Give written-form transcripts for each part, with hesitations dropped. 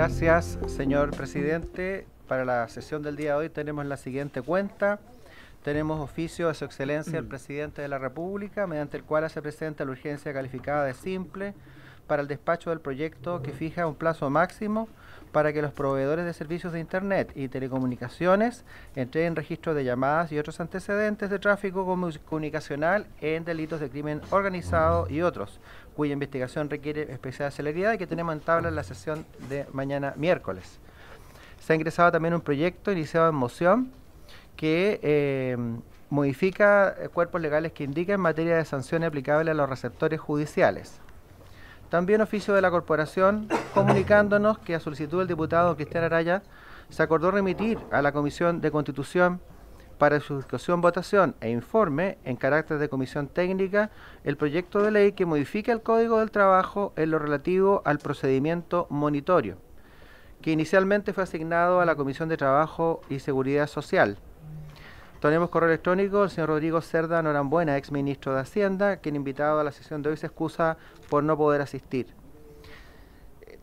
Gracias, señor presidente. Para la sesión del día de hoy tenemos la siguiente cuenta. Tenemos oficio de su excelencia el presidente de la República, mediante el cual hace presente la urgencia calificada de simple para el despacho del proyecto que fija un plazo máximo para que los proveedores de servicios de Internet y telecomunicaciones entreguen registros de llamadas y otros antecedentes de tráfico comunicacional en delitos de crimen organizado y otros, cuya investigación requiere especial celeridad y que tenemos en tabla en la sesión de mañana miércoles. Se ha ingresado también un proyecto iniciado en moción que modifica cuerpos legales que indican en materia de sanciones aplicables a los receptores judiciales. También oficio de la Corporación comunicándonos que a solicitud del diputado Cristian Araya se acordó remitir a la Comisión de Constitución para su discusión, votación e informe en carácter de comisión técnica el proyecto de ley que modifica el Código del Trabajo en lo relativo al procedimiento monitorio, que inicialmente fue asignado a la Comisión de Trabajo y Seguridad Social. Tenemos correo electrónico del señor Rodrigo Cerda Norambuena, ex ministro de Hacienda, quien invitado a la sesión de hoy se excusa por no poder asistir.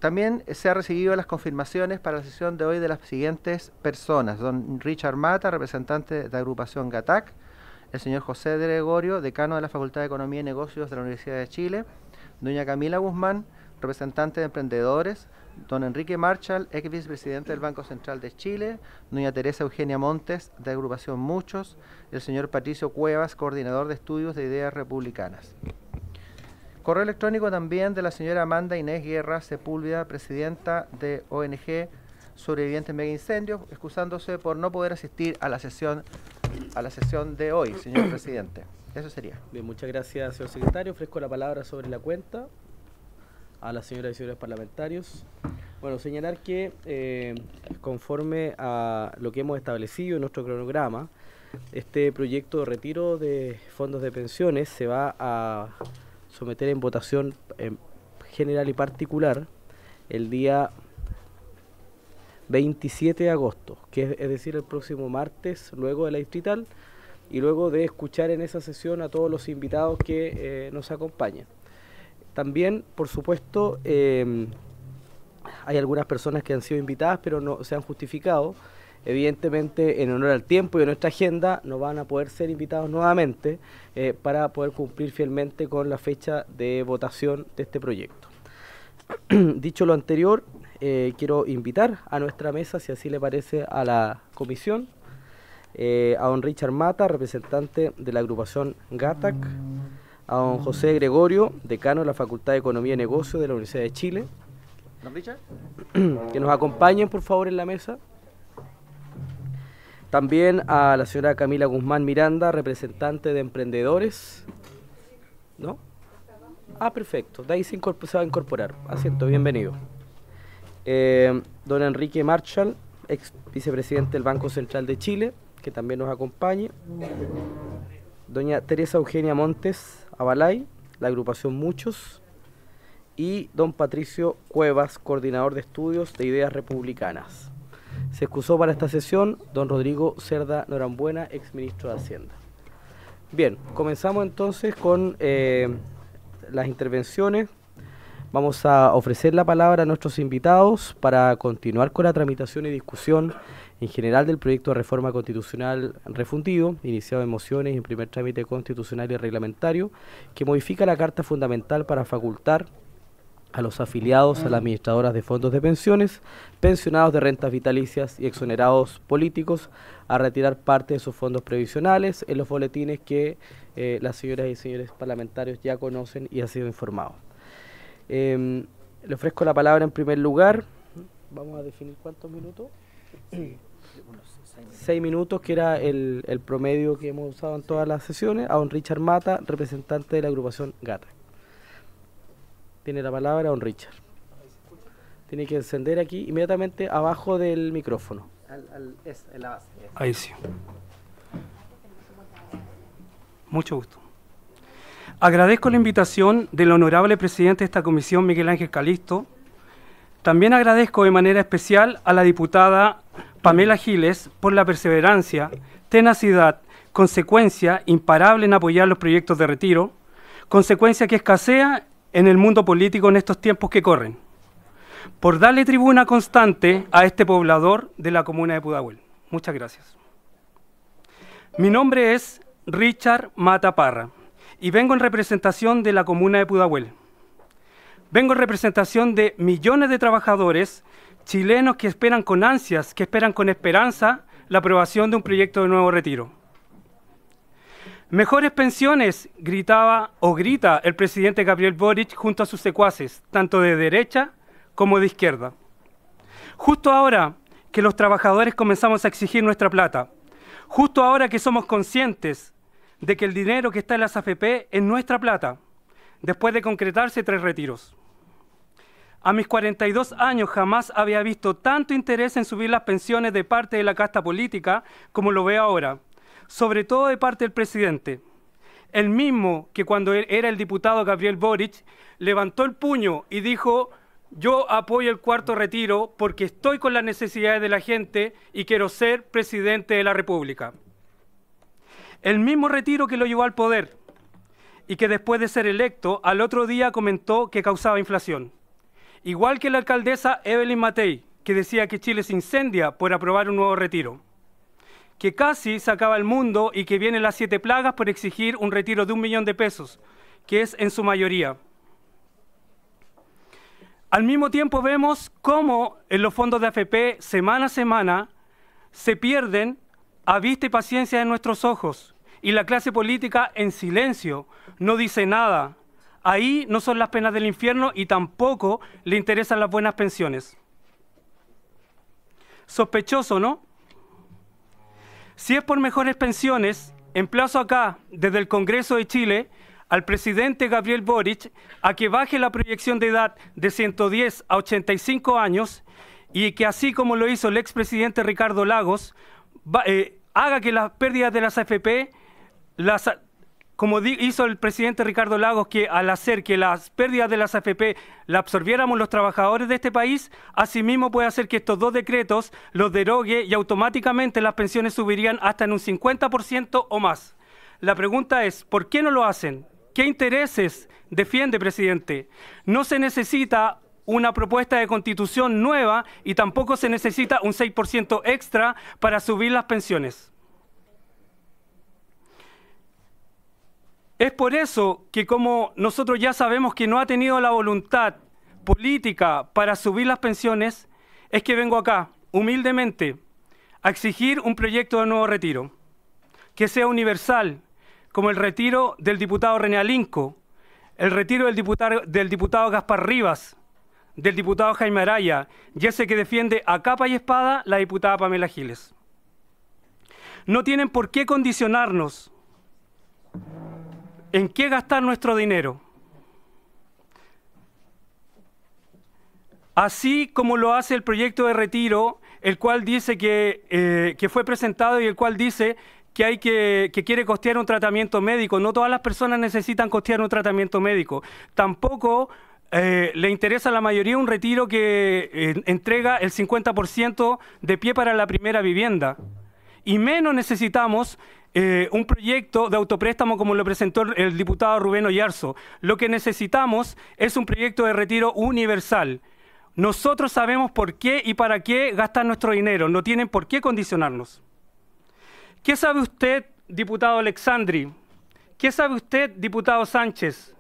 También se han recibido las confirmaciones para la sesión de hoy de las siguientes personas: don Richard Mata, representante de la agrupación GATAC; el señor José de Gregorio, decano de la Facultad de Economía y Negocios de la Universidad de Chile; doña Camila Guzmán, representante de emprendedores; don Enrique Marshall, ex vicepresidente del Banco Central de Chile; doña Teresa Eugenia Montes, de agrupación Muchos; el señor Patricio Cuevas, coordinador de estudios de ideas republicanas. Correo electrónico también de la señora Amanda Inés Guerra Sepúlveda, presidenta de ONG Sobrevivientes Mega Incendios, excusándose por no poder asistir a la sesión de hoy, señor presidente. Eso sería. Bien, muchas gracias, señor secretario. Ofrezco la palabra sobre la cuenta a las señoras y señores parlamentarios. Bueno, señalar que conforme a lo que hemos establecido en nuestro cronograma, este proyecto de retiro de fondos de pensiones se va a someter en votación general y particular el día 27 de agosto, que es decir, el próximo martes, luego de la distrital, y luego de escuchar en esa sesión a todos los invitados que nos acompañan. También, por supuesto, hay algunas personas que han sido invitadas pero no se han justificado. Evidentemente, en honor al tiempo y a nuestra agenda, no van a poder ser invitados nuevamente para poder cumplir fielmente con la fecha de votación de este proyecto. Dicho lo anterior, quiero invitar a nuestra mesa, si así le parece a la comisión, a don Richard Mata, representante de la agrupación GATAC; a don José Gregorio, decano de la Facultad de Economía y Negocios de la Universidad de Chile. ¿Don Richard? Que nos acompañen, por favor, en la mesa. También a la señora Camila Guzmán Miranda, representante de emprendedores. ¿No? Ah, perfecto. De ahí se va a incorporar. Asiento, bienvenido. Don Enrique Marshall, ex vicepresidente del Banco Central de Chile, que también nos acompañe. Doña Teresa Eugenia Montes Abalay, la agrupación Muchos. Y don Patricio Cuevas, coordinador de estudios de ideas republicanas. Se excusó para esta sesión don Rodrigo Cerda Norambuena, ex ministro de Hacienda. Bien, comenzamos entonces con las intervenciones. Vamos a ofrecer la palabra a nuestros invitados para continuar con la tramitación y discusión en general del proyecto de reforma constitucional refundido, iniciado en mociones y en primer trámite constitucional y reglamentario, que modifica la Carta Fundamental para facultar a los afiliados a las administradoras de fondos de pensiones, pensionados de rentas vitalicias y exonerados políticos a retirar parte de sus fondos previsionales en los boletines que las señoras y señores parlamentarios ya conocen y han sido informados. Le ofrezco la palabra en primer lugar. Vamos a definir cuántos minutos. 6 minutos, que era el promedio que hemos usado en todas las sesiones. A don Richard Mata, representante de la agrupación GATAC. Tiene la palabra don Richard. Tiene que encender aquí inmediatamente abajo del micrófono. En la base. Ahí sí. Mucho gusto. Agradezco la invitación del honorable presidente de esta comisión, Miguel Ángel Calisto. También agradezco de manera especial a la diputada Pamela Giles por la perseverancia, tenacidad, consecuencia imparable en apoyar los proyectos de retiro, consecuencia que escasea en el mundo político en estos tiempos que corren. por darle tribuna constante a este poblador de la comuna de Pudahuel. Muchas gracias. Mi nombre es Richard Mata Parra y vengo en representación de la comuna de Pudahuel. Vengo en representación de millones de trabajadores chilenos que esperan con ansias, que esperan con esperanza la aprobación de un proyecto de nuevo retiro. Mejores pensiones, gritaba o grita el presidente Gabriel Boric junto a sus secuaces, tanto de derecha como de izquierda. Justo ahora que los trabajadores comenzamos a exigir nuestra plata, justo ahora que somos conscientes de que el dinero que está en las AFP es nuestra plata, después de concretarse 3 retiros. A mis 42 años jamás había visto tanto interés en subir las pensiones de parte de la casta política como lo veo ahora, sobre todo de parte del presidente. El mismo que cuando él era el diputado Gabriel Boric levantó el puño y dijo: yo apoyo el 4º retiro porque estoy con las necesidades de la gente y quiero ser presidente de la República. El mismo retiro que lo llevó al poder y que después de ser electo al otro día comentó que causaba inflación. Igual que la alcaldesa Evelyn Matei, que decía que Chile se incendia por aprobar un nuevo retiro, que casi se acaba el mundo y que vienen las 7 plagas por exigir un retiro de 1 millón de pesos, que es en su mayoría. Al mismo tiempo vemos cómo en los fondos de AFP semana a semana se pierden a vista y paciencia de nuestros ojos y la clase política en silencio no dice nada. Ahí no son las penas del infierno y tampoco le interesan las buenas pensiones. Sospechoso, ¿no? Si es por mejores pensiones, emplazo acá, desde el Congreso de Chile, al presidente Gabriel Boric a que baje la proyección de edad de 110 a 85 años y que, así como lo hizo el expresidente Ricardo Lagos, haga que las pérdidas de las AFP, como hizo el presidente Ricardo Lagos, que al hacer que las pérdidas de las AFP las absorbiéramos los trabajadores de este país, asimismo puede hacer que estos 2 decretos los derogue y automáticamente las pensiones subirían hasta en un 50% o más. La pregunta es, ¿por qué no lo hacen? ¿Qué intereses defiende, presidente? No se necesita una propuesta de constitución nueva y tampoco se necesita un 6% extra para subir las pensiones. Es por eso que, como nosotros ya sabemos que no ha tenido la voluntad política para subir las pensiones, es que vengo acá, humildemente, a exigir un proyecto de nuevo retiro, que sea universal, como el retiro del diputado René Alinco, el retiro del diputado Gaspar Rivas, del diputado Jaime Araya, y ese que defiende a capa y espada la diputada Pamela Giles. No tienen por qué condicionarnos en qué gastar nuestro dinero. Así como lo hace el proyecto de retiro, el cual dice que fue presentado y el cual dice que quiere costear un tratamiento médico. No todas las personas necesitan costear un tratamiento médico. Tampoco le interesa a la mayoría un retiro que entrega el 50% de pie para la primera vivienda. Y menos necesitamos un proyecto de autopréstamo como lo presentó el diputado Rubén Oyarzo. Lo que necesitamos es un proyecto de retiro universal. Nosotros sabemos por qué y para qué gastar nuestro dinero. No tienen por qué condicionarnos. ¿Qué sabe usted, diputado Alexandri? ¿Qué sabe usted, diputado Sánchez,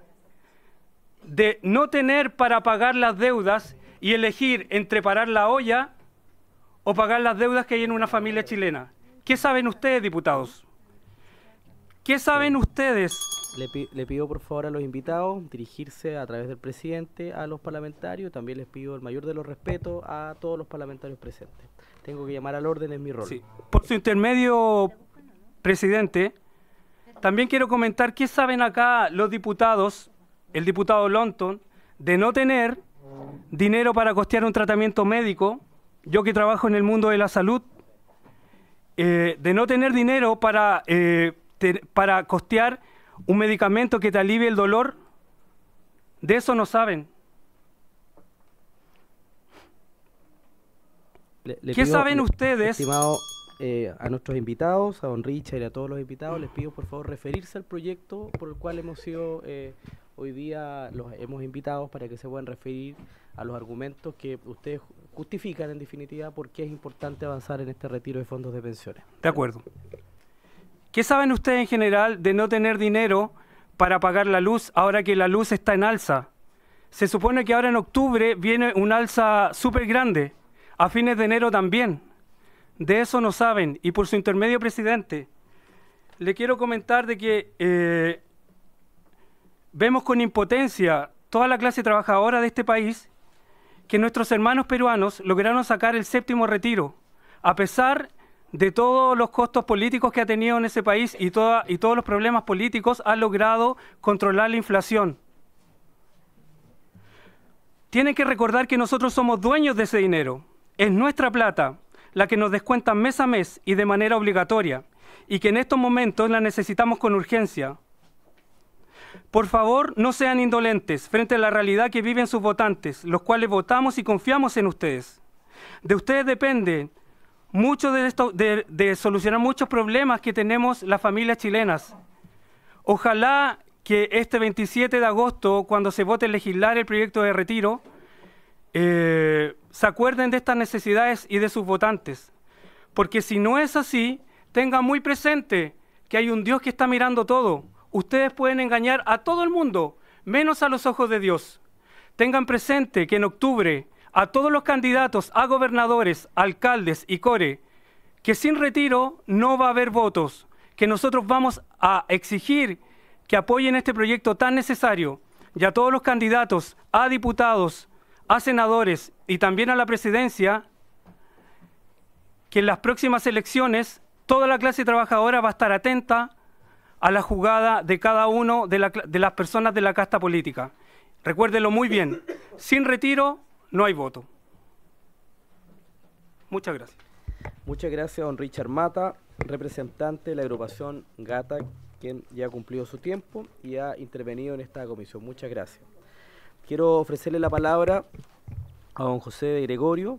de no tener para pagar las deudas y elegir entre parar la olla o pagar las deudas que hay en una familia chilena? ¿Qué saben ustedes, diputados? ¿Qué saben ustedes? Le pido por favor a los invitados dirigirse a través del presidente a los parlamentarios. También les pido el mayor de los respetos a todos los parlamentarios presentes. Tengo que llamar al orden, en mi rol. Sí. Por su intermedio, presidente, también quiero comentar qué saben acá los diputados, el diputado Lonton, de no tener dinero para costear un tratamiento médico. Yo que trabajo en el mundo de la salud, de no tener dinero para costear un medicamento que te alivie el dolor. De eso no saben. ¿Qué saben ustedes? Estimado, a nuestros invitados, a don Richard y a todos los invitados, les pido por favor referirse al proyecto por el cual hemos sido hoy día los hemos invitado para que se puedan referir a los argumentos que ustedes justifican, en definitiva, por qué es importante avanzar en este retiro de fondos de pensiones. De acuerdo. ¿Qué saben ustedes en general de no tener dinero para pagar la luz ahora que la luz está en alza? Se supone que ahora en octubre viene un alza súper grande, a fines de enero también. De eso no saben, y por su intermedio, presidente, le quiero comentar de que vemos con impotencia toda la clase trabajadora de este país que nuestros hermanos peruanos lograron sacar el 7º retiro, a pesar de todos los costos políticos que ha tenido en ese país y todos los problemas políticos, han logrado controlar la inflación. Tienen que recordar que nosotros somos dueños de ese dinero. Es nuestra plata la que nos descuentan mes a mes y de manera obligatoria, y que en estos momentos la necesitamos con urgencia. Por favor, no sean indolentes frente a la realidad que viven sus votantes, los cuales votamos y confiamos en ustedes. De ustedes depende mucho de solucionar muchos problemas que tenemos las familias chilenas. Ojalá que este 27 de agosto, cuando se vote legislar el proyecto de retiro, se acuerden de estas necesidades y de sus votantes. Porque si no es así, tengan muy presente que hay un Dios que está mirando todo. Ustedes pueden engañar a todo el mundo, menos a los ojos de Dios. Tengan presente que en octubre a todos los candidatos a gobernadores, alcaldes y core, que sin retiro no va a haber votos, que nosotros vamos a exigir que apoyen este proyecto tan necesario, y a todos los candidatos a diputados, a senadores y también a la presidencia, que en las próximas elecciones toda la clase trabajadora va a estar atenta a la jugada de cada uno de las personas de la casta política. Recuérdenlo muy bien, sin retiro no hay voto. Muchas gracias. Muchas gracias, don Richard Mata, representante de la agrupación Gata, quien ya ha cumplido su tiempo y ha intervenido en esta comisión. Muchas gracias. Quiero ofrecerle la palabra a don José de Gregorio,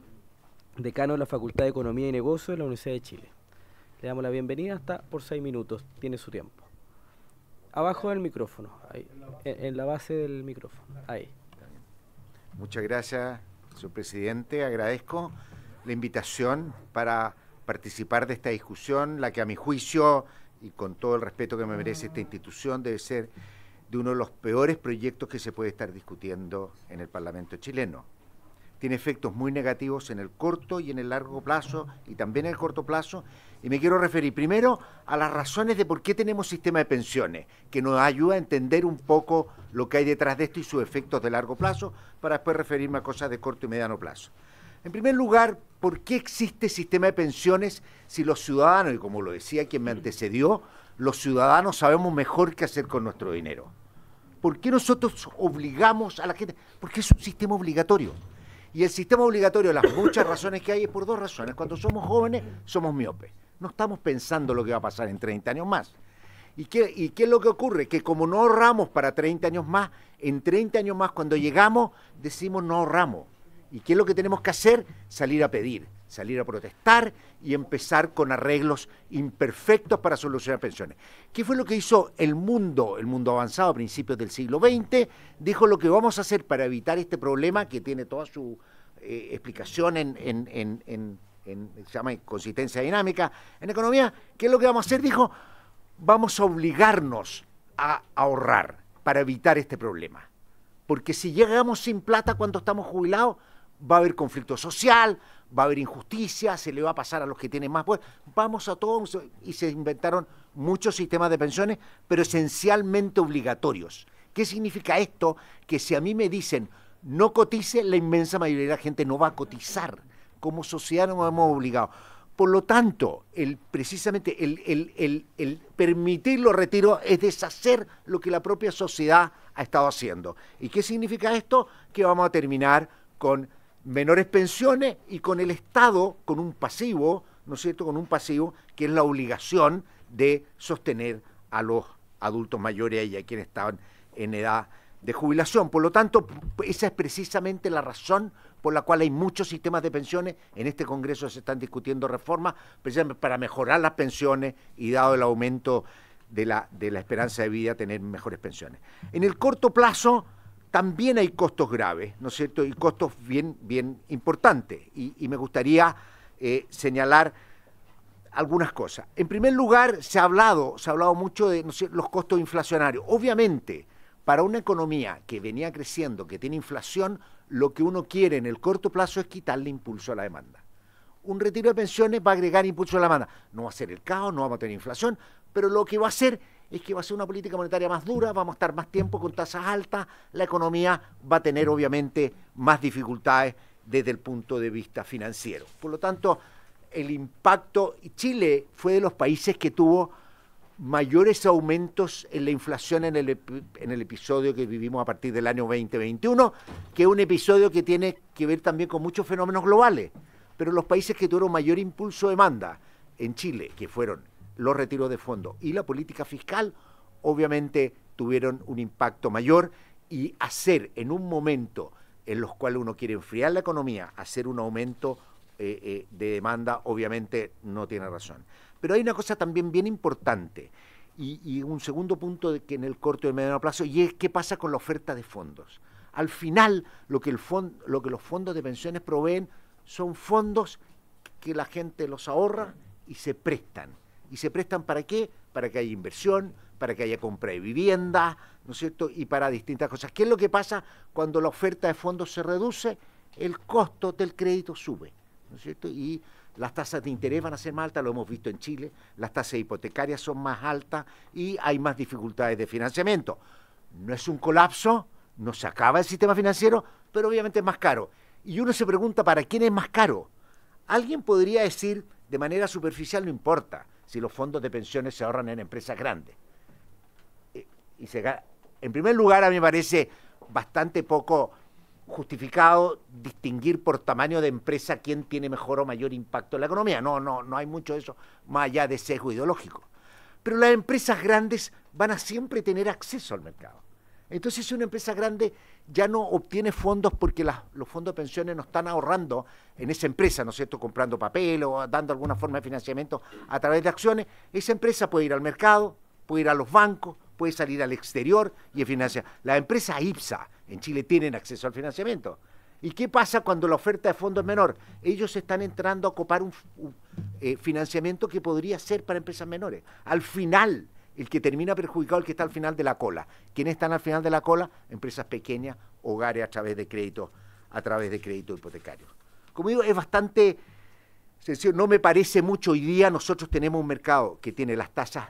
decano de la Facultad de Economía y Negocios de la Universidad de Chile. Le damos la bienvenida, hasta por 6 minutos, tiene su tiempo. Abajo del micrófono, ahí, en la base del micrófono, ahí. Muchas gracias, señor presidente. Agradezco la invitación para participar de esta discusión, la que a mi juicio, y con todo el respeto que me merece esta institución, debe ser de uno de los peores proyectos que se puede estar discutiendo en el Parlamento chileno. Tiene efectos muy negativos en el corto y en el largo plazo, y también en el corto plazo, y me quiero referir primero a las razones de por qué tenemos sistema de pensiones, que nos ayuda a entender un poco lo que hay detrás de esto y sus efectos de largo plazo, para después referirme a cosas de corto y mediano plazo. En primer lugar, ¿por qué existe sistema de pensiones si los ciudadanos, y como lo decía quien me antecedió, los ciudadanos sabemos mejor qué hacer con nuestro dinero? ¿Por qué nosotros obligamos a la gente? Porque es un sistema obligatorio. Y el sistema obligatorio, las muchas razones que hay, es por dos razones. Cuando somos jóvenes, somos miopes. No estamos pensando lo que va a pasar en 30 años más. ¿Y qué es lo que ocurre? Que como no ahorramos para 30 años más, en 30 años más, cuando llegamos, decimos no ahorramos. ¿Y qué es lo que tenemos que hacer? Salir a pedir, salir a protestar y empezar con arreglos imperfectos para solucionar pensiones. ¿Qué fue lo que hizo el mundo avanzado a principios del siglo XX? Dijo lo que vamos a hacer para evitar este problema, que tiene toda su explicación se llama consistencia dinámica en economía. ¿Qué es lo que vamos a hacer? Dijo, vamos a obligarnos a ahorrar para evitar este problema. Porque si llegamos sin plata cuando estamos jubilados, va a haber conflicto social, va a haber injusticia, se le va a pasar a los que tienen más poder. Vamos a todos, y se inventaron muchos sistemas de pensiones, pero esencialmente obligatorios. ¿Qué significa esto? Que si a mí me dicen no cotice, la inmensa mayoría de la gente no va a cotizar. Como sociedad nos hemos obligado. Por lo tanto, precisamente el permitir los retiros es deshacer lo que la propia sociedad ha estado haciendo. ¿Y qué significa esto? Que vamos a terminar con menores pensiones y con el Estado, con un pasivo, ¿no es cierto?, con un pasivo que es la obligación de sostener a los adultos mayores y a quienes estaban en edad de jubilación. Por lo tanto, esa es precisamente la razón por la cual hay muchos sistemas de pensiones. En este Congreso se están discutiendo reformas precisamente para mejorar las pensiones, y dado el aumento de la esperanza de vida tener mejores pensiones. En el corto plazo también hay costos graves, ¿no es cierto? Y costos bien importantes. Y me gustaría señalar algunas cosas. En primer lugar, se ha hablado mucho de, ¿no sé?, los costos inflacionarios. Obviamente, para una economía que venía creciendo, que tiene inflación, lo que uno quiere en el corto plazo es quitarle impulso a la demanda. Un retiro de pensiones va a agregar impulso a la demanda. No va a ser el caos, no vamos a tener inflación, pero lo que va a hacer es que va a ser una política monetaria más dura, vamos a estar más tiempo con tasas altas, la economía va a tener obviamente más dificultades desde el punto de vista financiero. Por lo tanto, el impacto, Chile fue de los países que tuvo mayores aumentos en la inflación en el episodio que vivimos a partir del año 2021, que es un episodio que tiene que ver también con muchos fenómenos globales. Pero los países que tuvieron mayor impulso de demanda en Chile, que fueron los retiros de fondos y la política fiscal, obviamente tuvieron un impacto mayor, y hacer en un momento en los cuales uno quiere enfriar la economía, hacer un aumento de demanda, obviamente no tiene razón. Pero hay una cosa también bien importante, y un segundo punto que en el corto y el mediano plazo, y es qué pasa con la oferta de fondos. Al final, lo que los fondos de pensiones proveen son fondos que la gente los ahorra y se prestan. ¿Y se prestan para qué? Para que haya inversión, para que haya compra de vivienda, ¿no es cierto?, y para distintas cosas. ¿Qué es lo que pasa cuando la oferta de fondos se reduce? El costo del crédito sube, ¿no es cierto? Y las tasas de interés van a ser más altas, lo hemos visto en Chile, las tasas hipotecarias son más altas y hay más dificultades de financiamiento. No es un colapso, no se acaba el sistema financiero, pero obviamente es más caro. Y uno se pregunta, ¿para quién es más caro? Alguien podría decir, de manera superficial, no importa si los fondos de pensiones se ahorran en empresas grandes. En primer lugar, a mí me parece bastante poco justificado distinguir por tamaño de empresa quién tiene mejor o mayor impacto en la economía. No hay mucho de eso, más allá de sesgo ideológico. Pero las empresas grandes van a siempre tener acceso al mercado. Entonces, si una empresa grande ya no obtiene fondos porque los fondos de pensiones no están ahorrando en esa empresa, ¿no es cierto?, comprando papel o dando alguna forma de financiamiento a través de acciones, esa empresa puede ir al mercado, puede ir a los bancos, puede salir al exterior y financiar. Las empresas IPSA en Chile tienen acceso al financiamiento. ¿Y qué pasa cuando la oferta de fondos es menor? Ellos están entrando a copar un financiamiento que podría ser para empresas menores. Al final, el que termina perjudicado es el que está al final de la cola. ¿Quiénes están al final de la cola? Empresas pequeñas, hogares a través de crédito hipotecarios. Como digo, es bastante sencillo. No me parece mucho. Hoy día nosotros tenemos un mercado que tiene las tasas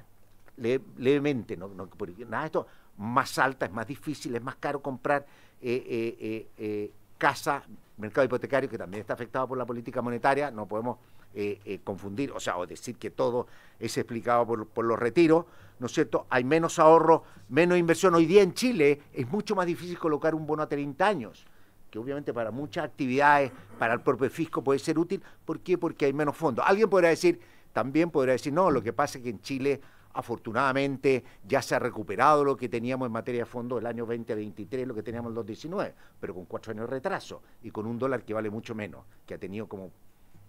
levemente, nada de esto, más altas, es más difícil, es más caro comprar casa, mercado hipotecario que también está afectado por la política monetaria. No podemos confundir, o decir que todo es explicado por los retiros, ¿no es cierto? Hay menos ahorro, menos inversión. Hoy día en Chile es mucho más difícil colocar un bono a 30 años, que obviamente para muchas actividades, para el propio fisco puede ser útil. ¿Por qué? Porque hay menos fondos. Alguien también podrá decir, no, lo que pasa es que en Chile afortunadamente ya se ha recuperado lo que teníamos en materia de fondos el año 2023, lo que teníamos en el 2019, pero con 4 años de retraso y con un dólar que vale mucho menos, que ha tenido como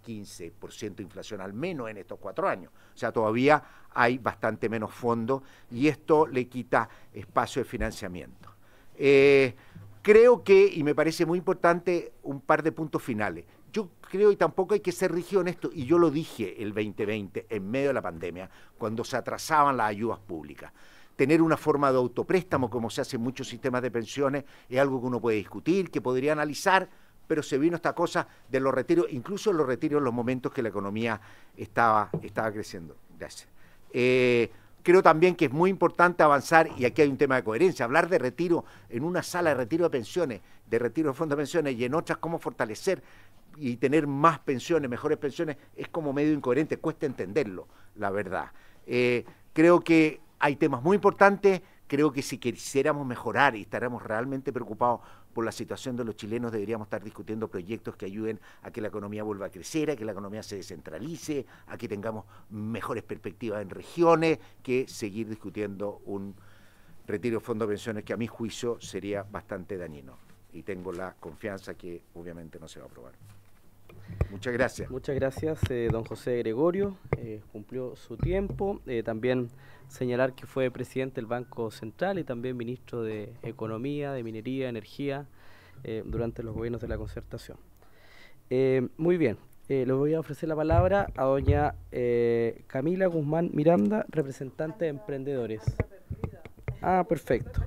15% de inflación al menos en estos 4 años. O sea, todavía hay bastante menos fondos y esto le quita espacio de financiamiento. Creo que, y me parece muy importante, un par de puntos finales. Yo creo, y tampoco hay que ser rígido en esto, y yo lo dije el 2020, en medio de la pandemia, cuando se atrasaban las ayudas públicas. Tener una forma de autopréstamo, como se hace en muchos sistemas de pensiones, es algo que uno puede discutir, que podría analizar, pero se vino esta cosa de los retiros, incluso los retiros en los momentos que la economía estaba creciendo. Gracias. Creo también que es muy importante avanzar, y aquí hay un tema de coherencia, hablar de retiro en una sala de retiro de pensiones, de retiro de fondos de pensiones, y en otras cómo fortalecer y tener más pensiones, mejores pensiones, es como medio incoherente, cuesta entenderlo, la verdad. Creo que hay temas muy importantes, creo que si quisiéramos mejorar y estaremos realmente preocupados por la situación de los chilenos, deberíamos estar discutiendo proyectos que ayuden a que la economía vuelva a crecer, a que la economía se descentralice, a que tengamos mejores perspectivas en regiones, que seguir discutiendo un retiro de fondos de pensiones que a mi juicio sería bastante dañino. Y tengo la confianza que obviamente no se va a aprobar. Muchas gracias. Muchas gracias, don José Gregorio. Cumplió su tiempo. También señalar que fue presidente del Banco Central y también ministro de Economía, de Minería, Energía, durante los gobiernos de la Concertación. Muy bien, le voy a ofrecer la palabra a doña Camila Guzmán Miranda, representante de emprendedores. Ah, perfecto.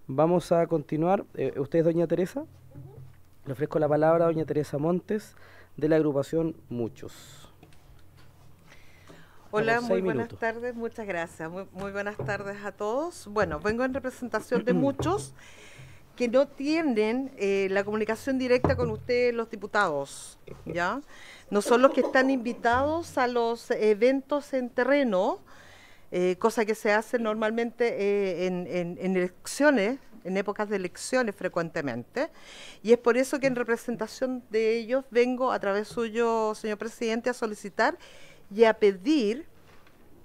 Vamos a continuar. ¿Usted es doña Teresa? Le ofrezco la palabra a doña Teresa Montes, de la agrupación Muchos. Hola, muy buenas tardes, muchas gracias. Muy buenas tardes a todos. Bueno, vengo en representación de Muchos que no tienen la comunicación directa con ustedes, los diputados, ¿ya? No son los que están invitados a los eventos en terreno, cosa que se hace normalmente en elecciones, en épocas de elecciones frecuentemente, y es por eso que en representación de ellos vengo a través suyo, señor presidente, a solicitar y a pedir,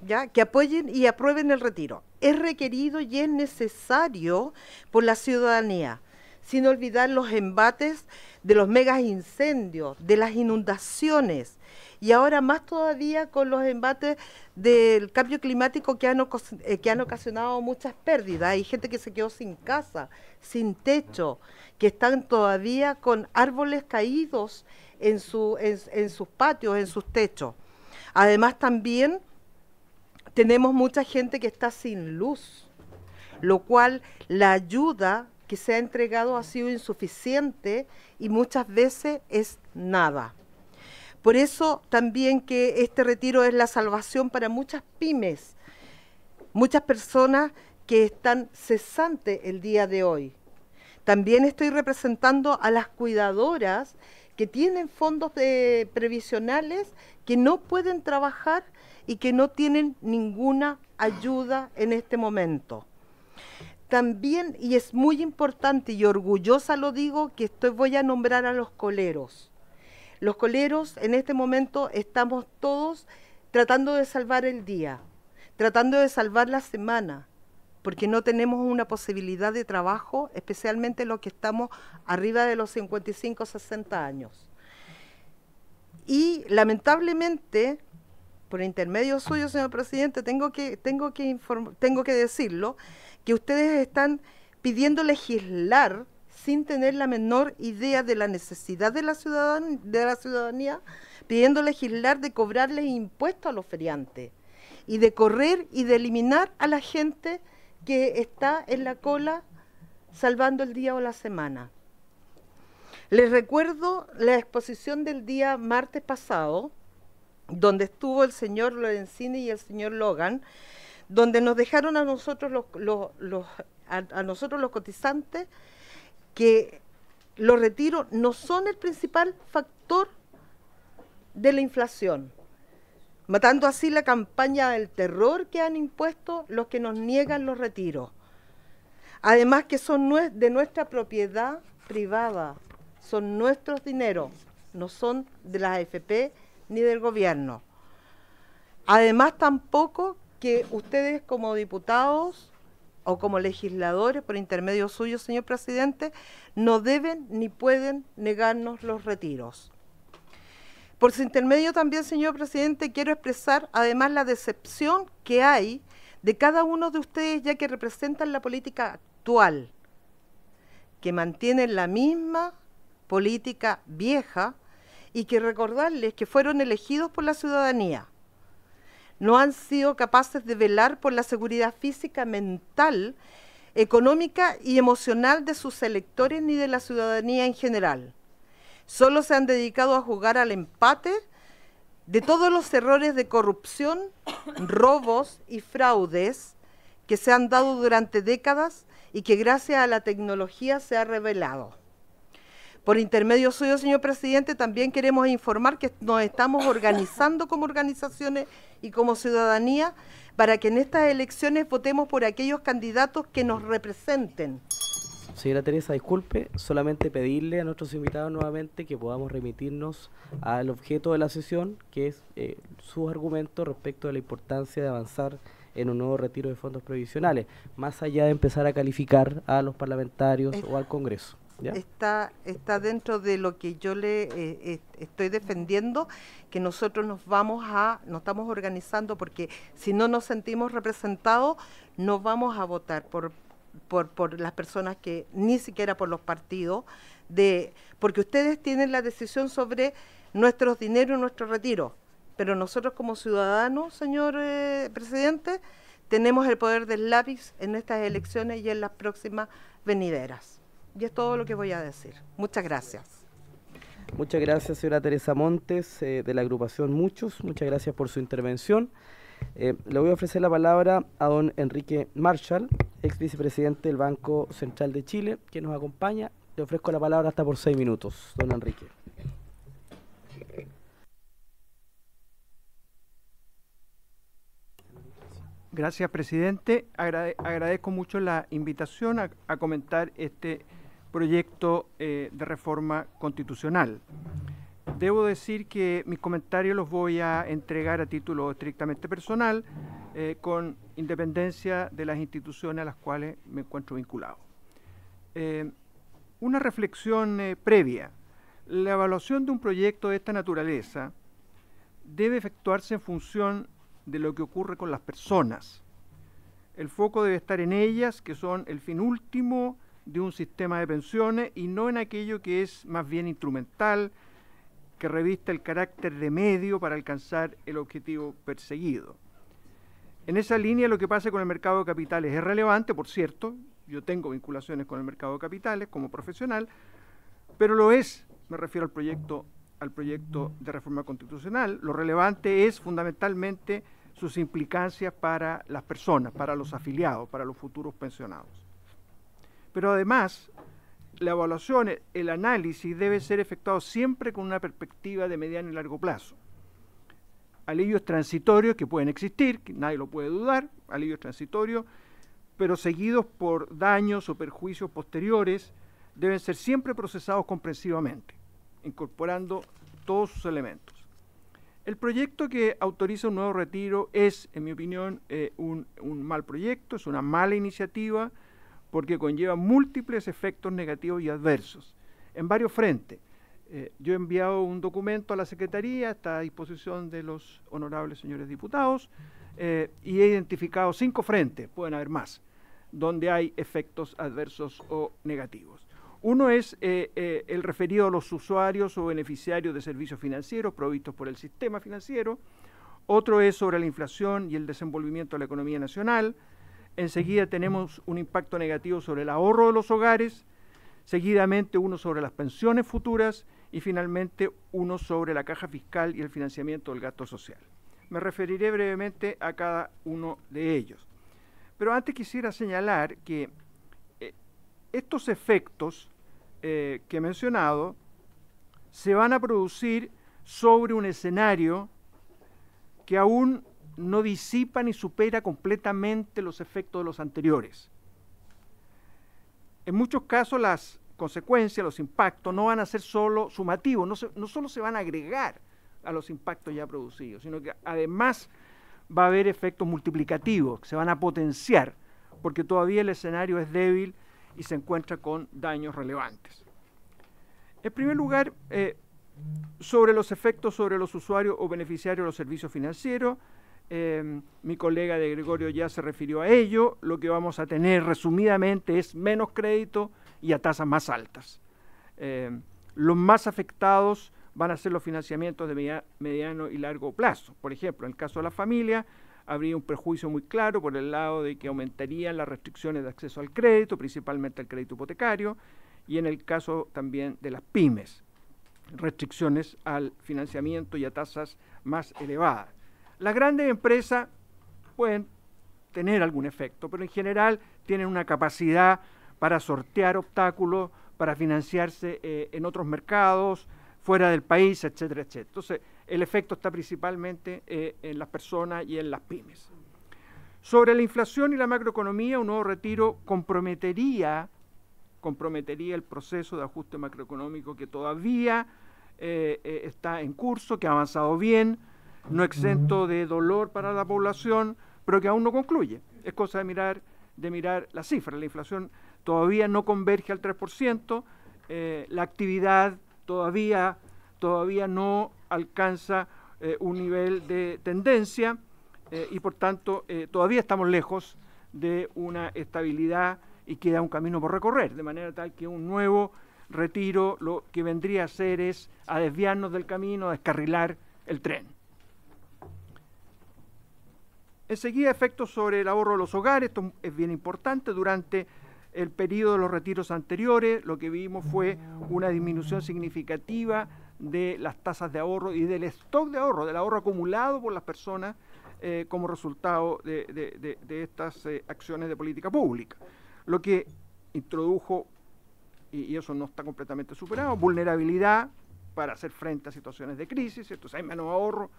¿ya?, que apoyen y aprueben el retiro. Es requerido y es necesario por la ciudadanía, sin olvidar los embates de los megas incendios, de las inundaciones, y ahora más todavía con los embates del cambio climático que han ocasionado muchas pérdidas. Hay gente que se quedó sin casa, sin techo, que están todavía con árboles caídos en sus patios, en sus techos. Además también tenemos mucha gente que está sin luz, lo cual la ayuda que se ha entregado ha sido insuficiente y muchas veces es nada. Por eso también que este retiro es la salvación para muchas pymes, muchas personas que están cesantes el día de hoy. También estoy representando a las cuidadoras que tienen fondos previsionales, que no pueden trabajar y que no tienen ninguna ayuda en este momento. También, y es muy importante y orgullosa lo digo, que voy a nombrar a los coleros. Los coleros en este momento estamos todos tratando de salvar el día, tratando de salvar la semana, porque no tenemos una posibilidad de trabajo, especialmente los que estamos arriba de los 55, 60 años. Y lamentablemente, por intermedio suyo, señor presidente, tengo que decirlo, que ustedes están pidiendo legislar sin tener la menor idea de la necesidad de la ciudadanía, pidiendo legislar de cobrarles impuestos a los feriantes y de correr y de eliminar a la gente que está en la cola salvando el día o la semana. Les recuerdo la exposición del día martes pasado, donde estuvo el señor Lorenzini y el señor Logan, donde nos dejaron a nosotros los cotizantes que los retiros no son el principal factor de la inflación, matando así la campaña del terror que han impuesto los que nos niegan los retiros. Además que son de nuestra propiedad privada, son nuestros dineros, no son de las AFP ni del gobierno. Además tampoco que ustedes como diputados o como legisladores, por intermedio suyo, señor presidente, no deben ni pueden negarnos los retiros. Por su intermedio también, señor presidente, quiero expresar además la decepción que hay de cada uno de ustedes, ya que representan la política actual, que mantienen la misma política vieja y que recordarles que fueron elegidos por la ciudadanía. No han sido capaces de velar por la seguridad física, mental, económica y emocional de sus electores ni de la ciudadanía en general. Solo se han dedicado a jugar al empate de todos los errores de corrupción, robos y fraudes que se han dado durante décadas y que gracias a la tecnología se ha revelado. Por intermedio suyo, señor presidente, también queremos informar que nos estamos organizando como organizaciones y como ciudadanía para que en estas elecciones votemos por aquellos candidatos que nos representen. Señora Teresa, disculpe, solamente pedirle a nuestros invitados nuevamente que podamos remitirnos al objeto de la sesión, que es sus argumentos respecto de la importancia de avanzar en un nuevo retiro de fondos previsionales, más allá de empezar a calificar a los parlamentarios o al Congreso. ¿Ya? está dentro de lo que yo le estoy defendiendo, que nosotros nos estamos organizando, porque si no nos sentimos representados, no vamos a votar por las personas que, ni siquiera por los partidos, porque ustedes tienen la decisión sobre nuestros dineros y nuestro retiro, pero nosotros como ciudadanos, señor presidente, tenemos el poder del lápiz en estas elecciones y en las próximas venideras. Y es todo lo que voy a decir. Muchas gracias. Muchas gracias, señora Teresa Montes, de la agrupación Muchos. Muchas gracias por su intervención. Le voy a ofrecer la palabra a don Enrique Marshall, ex vicepresidente del Banco Central de Chile, que nos acompaña. Le ofrezco la palabra hasta por 6 minutos, don Enrique. Gracias, presidente. Agradezco mucho la invitación a comentar este proyecto de reforma constitucional. Debo decir que mis comentarios los voy a entregar a título estrictamente personal, con independencia de las instituciones a las cuales me encuentro vinculado. Una reflexión previa. La evaluación de un proyecto de esta naturaleza debe efectuarse en función de lo que ocurre con las personas. El foco debe estar en ellas, que son el fin último de un sistema de pensiones, y no en aquello que es más bien instrumental, que reviste el carácter de medio para alcanzar el objetivo perseguido. En esa línea, lo que pasa con el mercado de capitales es relevante, por cierto. Yo tengo vinculaciones con el mercado de capitales como profesional, pero lo es, me refiero al proyecto de reforma constitucional. Lo relevante es fundamentalmente sus implicancias para las personas, para los afiliados, para los futuros pensionados. Pero además, la evaluación, el análisis debe ser efectuado siempre con una perspectiva de mediano y largo plazo. Alivios transitorios que pueden existir, que nadie lo puede dudar, alivios transitorios, pero seguidos por daños o perjuicios posteriores, deben ser siempre procesados comprensivamente, incorporando todos sus elementos. El proyecto que autoriza un nuevo retiro es, en mi opinión, un mal proyecto, es una mala iniciativa, porque conlleva múltiples efectos negativos y adversos, en varios frentes. Yo he enviado un documento a la Secretaría, está a disposición de los honorables señores diputados, y he identificado 5 frentes, pueden haber más, donde hay efectos adversos o negativos. Uno es el referido a los usuarios o beneficiarios de servicios financieros provistos por el sistema financiero. Otro es sobre la inflación y el desenvolvimiento de la economía nacional. Enseguida tenemos un impacto negativo sobre el ahorro de los hogares. Seguidamente uno sobre las pensiones futuras y finalmente uno sobre la caja fiscal y el financiamiento del gasto social. Me referiré brevemente a cada uno de ellos. Pero antes quisiera señalar que estos efectos que he mencionado se van a producir sobre un escenario que aún no disipa ni supera completamente los efectos de los anteriores. En muchos casos las consecuencias, los impactos no van a ser solo sumativos, no solo se van a agregar a los impactos ya producidos, sino que además va a haber efectos multiplicativos que se van a potenciar, porque todavía el escenario es débil y se encuentra con daños relevantes. En primer lugar, sobre los efectos sobre los usuarios o beneficiarios de los servicios financieros, mi colega de Gregorio ya se refirió a ello. Lo que vamos a tener resumidamente es menos crédito y a tasas más altas. Los más afectados van a ser los financiamientos de mediano y largo plazo. Por ejemplo, en el caso de la familia, habría un perjuicio muy claro por el lado de que aumentarían las restricciones de acceso al crédito, principalmente al crédito hipotecario, y en el caso también de las pymes, restricciones al financiamiento y a tasas más elevadas. Las grandes empresas pueden tener algún efecto, pero en general tienen una capacidad para sortear obstáculos, para financiarse en otros mercados, fuera del país, etcétera, etcétera. Entonces, el efecto está principalmente en las personas y en las pymes. Sobre la inflación y la macroeconomía, un nuevo retiro comprometería el proceso de ajuste macroeconómico que todavía está en curso, que ha avanzado bien, no exento de dolor para la población, pero que aún no concluye. Es cosa de mirar las cifras. La inflación todavía no converge al 3%, la actividad todavía no alcanza un nivel de tendencia y por tanto todavía estamos lejos de una estabilidad y queda un camino por recorrer, de manera tal que un nuevo retiro lo que vendría a hacer es a desviarnos del camino, a descarrilar el tren. Enseguida, efectos sobre el ahorro de los hogares. Esto es bien importante. Durante el periodo de los retiros anteriores, lo que vimos fue una disminución significativa de las tasas de ahorro y del stock de ahorro, del ahorro acumulado por las personas como resultado de estas acciones de política pública. Lo que introdujo, y eso no está completamente superado, vulnerabilidad para hacer frente a situaciones de crisis. Entonces hay menos ahorro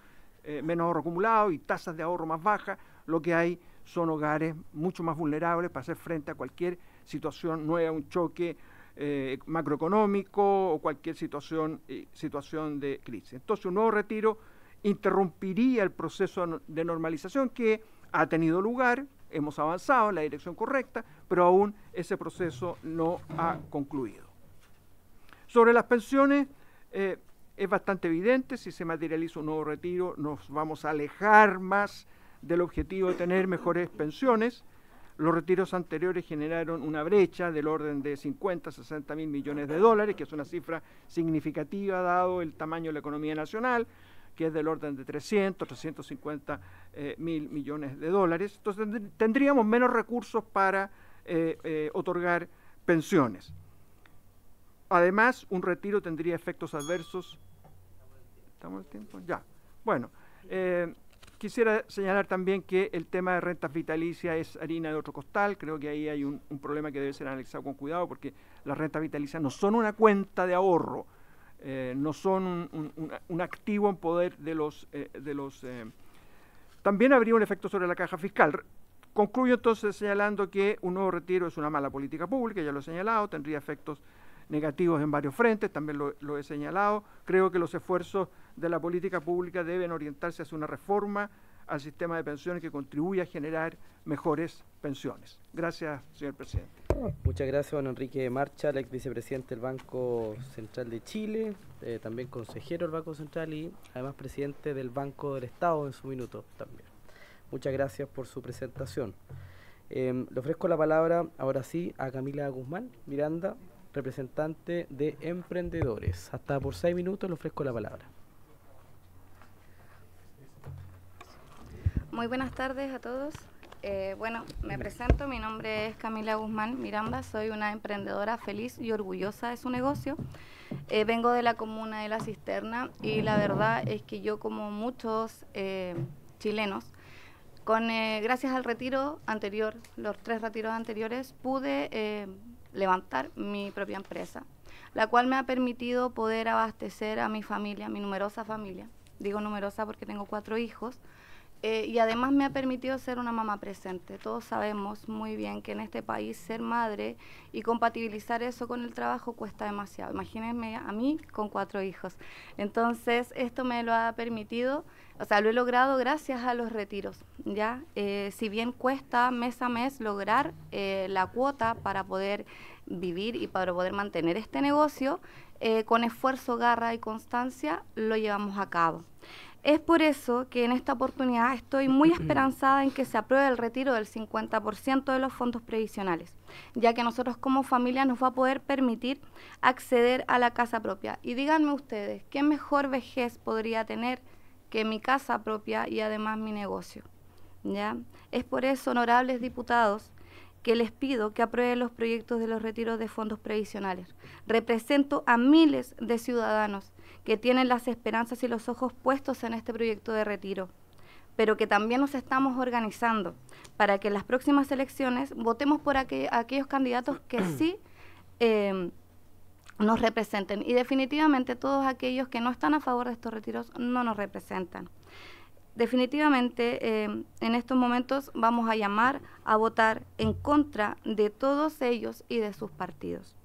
acumulado y tasas de ahorro más bajas. Lo que hay son hogares mucho más vulnerables para hacer frente a cualquier situación nueva, un choque macroeconómico o cualquier situación de crisis. Entonces un nuevo retiro interrumpiría el proceso de normalización que ha tenido lugar. Hemos avanzado en la dirección correcta, pero aún ese proceso no ha concluido. Sobre las pensiones, es bastante evidente, si se materializa un nuevo retiro, nos vamos a alejar más del objetivo de tener mejores pensiones. Los retiros anteriores generaron una brecha del orden de 50, 60 mil millones de dólares, que es una cifra significativa dado el tamaño de la economía nacional, que es del orden de 350 mil millones de dólares. Entonces tendríamos menos recursos para otorgar pensiones. Además, un retiro tendría efectos adversos. ¿Estamos en tiempo? Ya. Bueno, quisiera señalar también que el tema de rentas vitalicias es harina de otro costal. Creo que ahí hay un problema que debe ser analizado con cuidado, porque las rentas vitalicias no son una cuenta de ahorro, no son un activo en poder de los... También habría un efecto sobre la caja fiscal. Concluyo entonces señalando que un nuevo retiro es una mala política pública, ya lo he señalado, tendría efectos negativos en varios frentes, también lo he señalado. Creo que los esfuerzos de la política pública deben orientarse hacia una reforma al sistema de pensiones que contribuya a generar mejores pensiones. Gracias, señor presidente. Muchas gracias, don Enrique Marchal, ex vicepresidente del Banco Central de Chile, también consejero del Banco Central y además presidente del Banco del Estado en su minuto también. Muchas gracias por su presentación. Le ofrezco la palabra ahora sí a Camila Guzmán Miranda, representante de Emprendedores. Hasta por 6 minutos le ofrezco la palabra. Muy buenas tardes a todos. Bueno, me presento, mi nombre es Camila Guzmán Miranda, soy una emprendedora feliz y orgullosa de su negocio. Vengo de la comuna de La Cisterna y la verdad es que yo, como muchos chilenos, gracias al retiro anterior, los 3 retiros anteriores, pude levantar mi propia empresa, la cual me ha permitido poder abastecer a mi familia, mi numerosa familia. Digo numerosa porque tengo 4 hijos. Y además me ha permitido ser una mamá presente. Todos sabemos muy bien que en este país ser madre y compatibilizar eso con el trabajo cuesta demasiado. Imagínense a mí con 4 hijos. Entonces esto me lo ha permitido, o sea, lo he logrado gracias a los retiros, ¿ya? Si bien cuesta mes a mes lograr la cuota para poder vivir y para poder mantener este negocio, con esfuerzo, garra y constancia lo llevamos a cabo. Es por eso que en esta oportunidad estoy muy esperanzada en que se apruebe el retiro del 50% de los fondos previsionales, ya que nosotros como familia nos va a poder permitir acceder a la casa propia. Y díganme ustedes, ¿qué mejor vejez podría tener que mi casa propia y además mi negocio? ¿Ya? Es por eso, honorables diputados, que les pido que aprueben los proyectos de los retiros de fondos previsionales. Represento a miles de ciudadanos que tienen las esperanzas y los ojos puestos en este proyecto de retiro, pero que también nos estamos organizando para que en las próximas elecciones votemos por aquellos candidatos que sí nos representen, y definitivamente todos aquellos que no están a favor de estos retiros no nos representan. Definitivamente en estos momentos vamos a llamar a votar en contra de todos ellos y de sus partidos.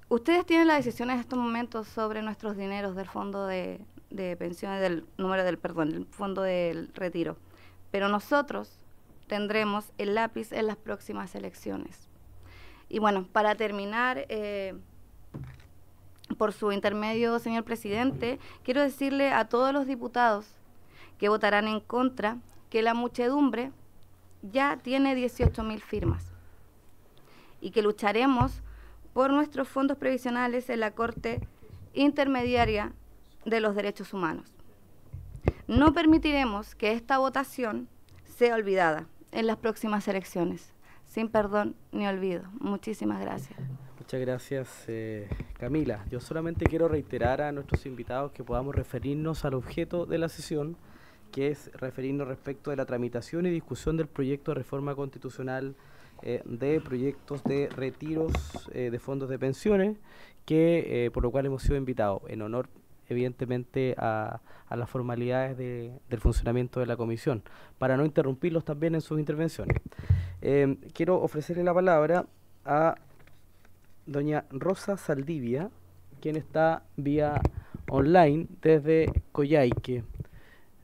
Ustedes tienen la decisión en estos momentos sobre nuestros dineros del fondo de pensiones, del fondo del retiro, pero nosotros tendremos el lápiz en las próximas elecciones. Y bueno, para terminar, por su intermedio, señor presidente, quiero decirle a todos los diputados que votarán en contra que la muchedumbre ya tiene 18.000 firmas y que lucharemos por nuestros fondos previsionales en la Corte Intermediaria de los Derechos Humanos. No permitiremos que esta votación sea olvidada en las próximas elecciones, sin perdón ni olvido. Muchísimas gracias. Muchas gracias, Camila. Yo solamente quiero reiterar a nuestros invitados que podamos referirnos al objeto de la sesión, que es referirnos respecto de la tramitación y discusión del proyecto de reforma constitucional de proyectos de retiros de fondos de pensiones, que por lo cual hemos sido invitados en honor evidentemente a las formalidades del funcionamiento de la comisión, para no interrumpirlos también en sus intervenciones. Quiero ofrecerle la palabra a doña Rosa Saldivia, quien está vía online desde Coyhaique.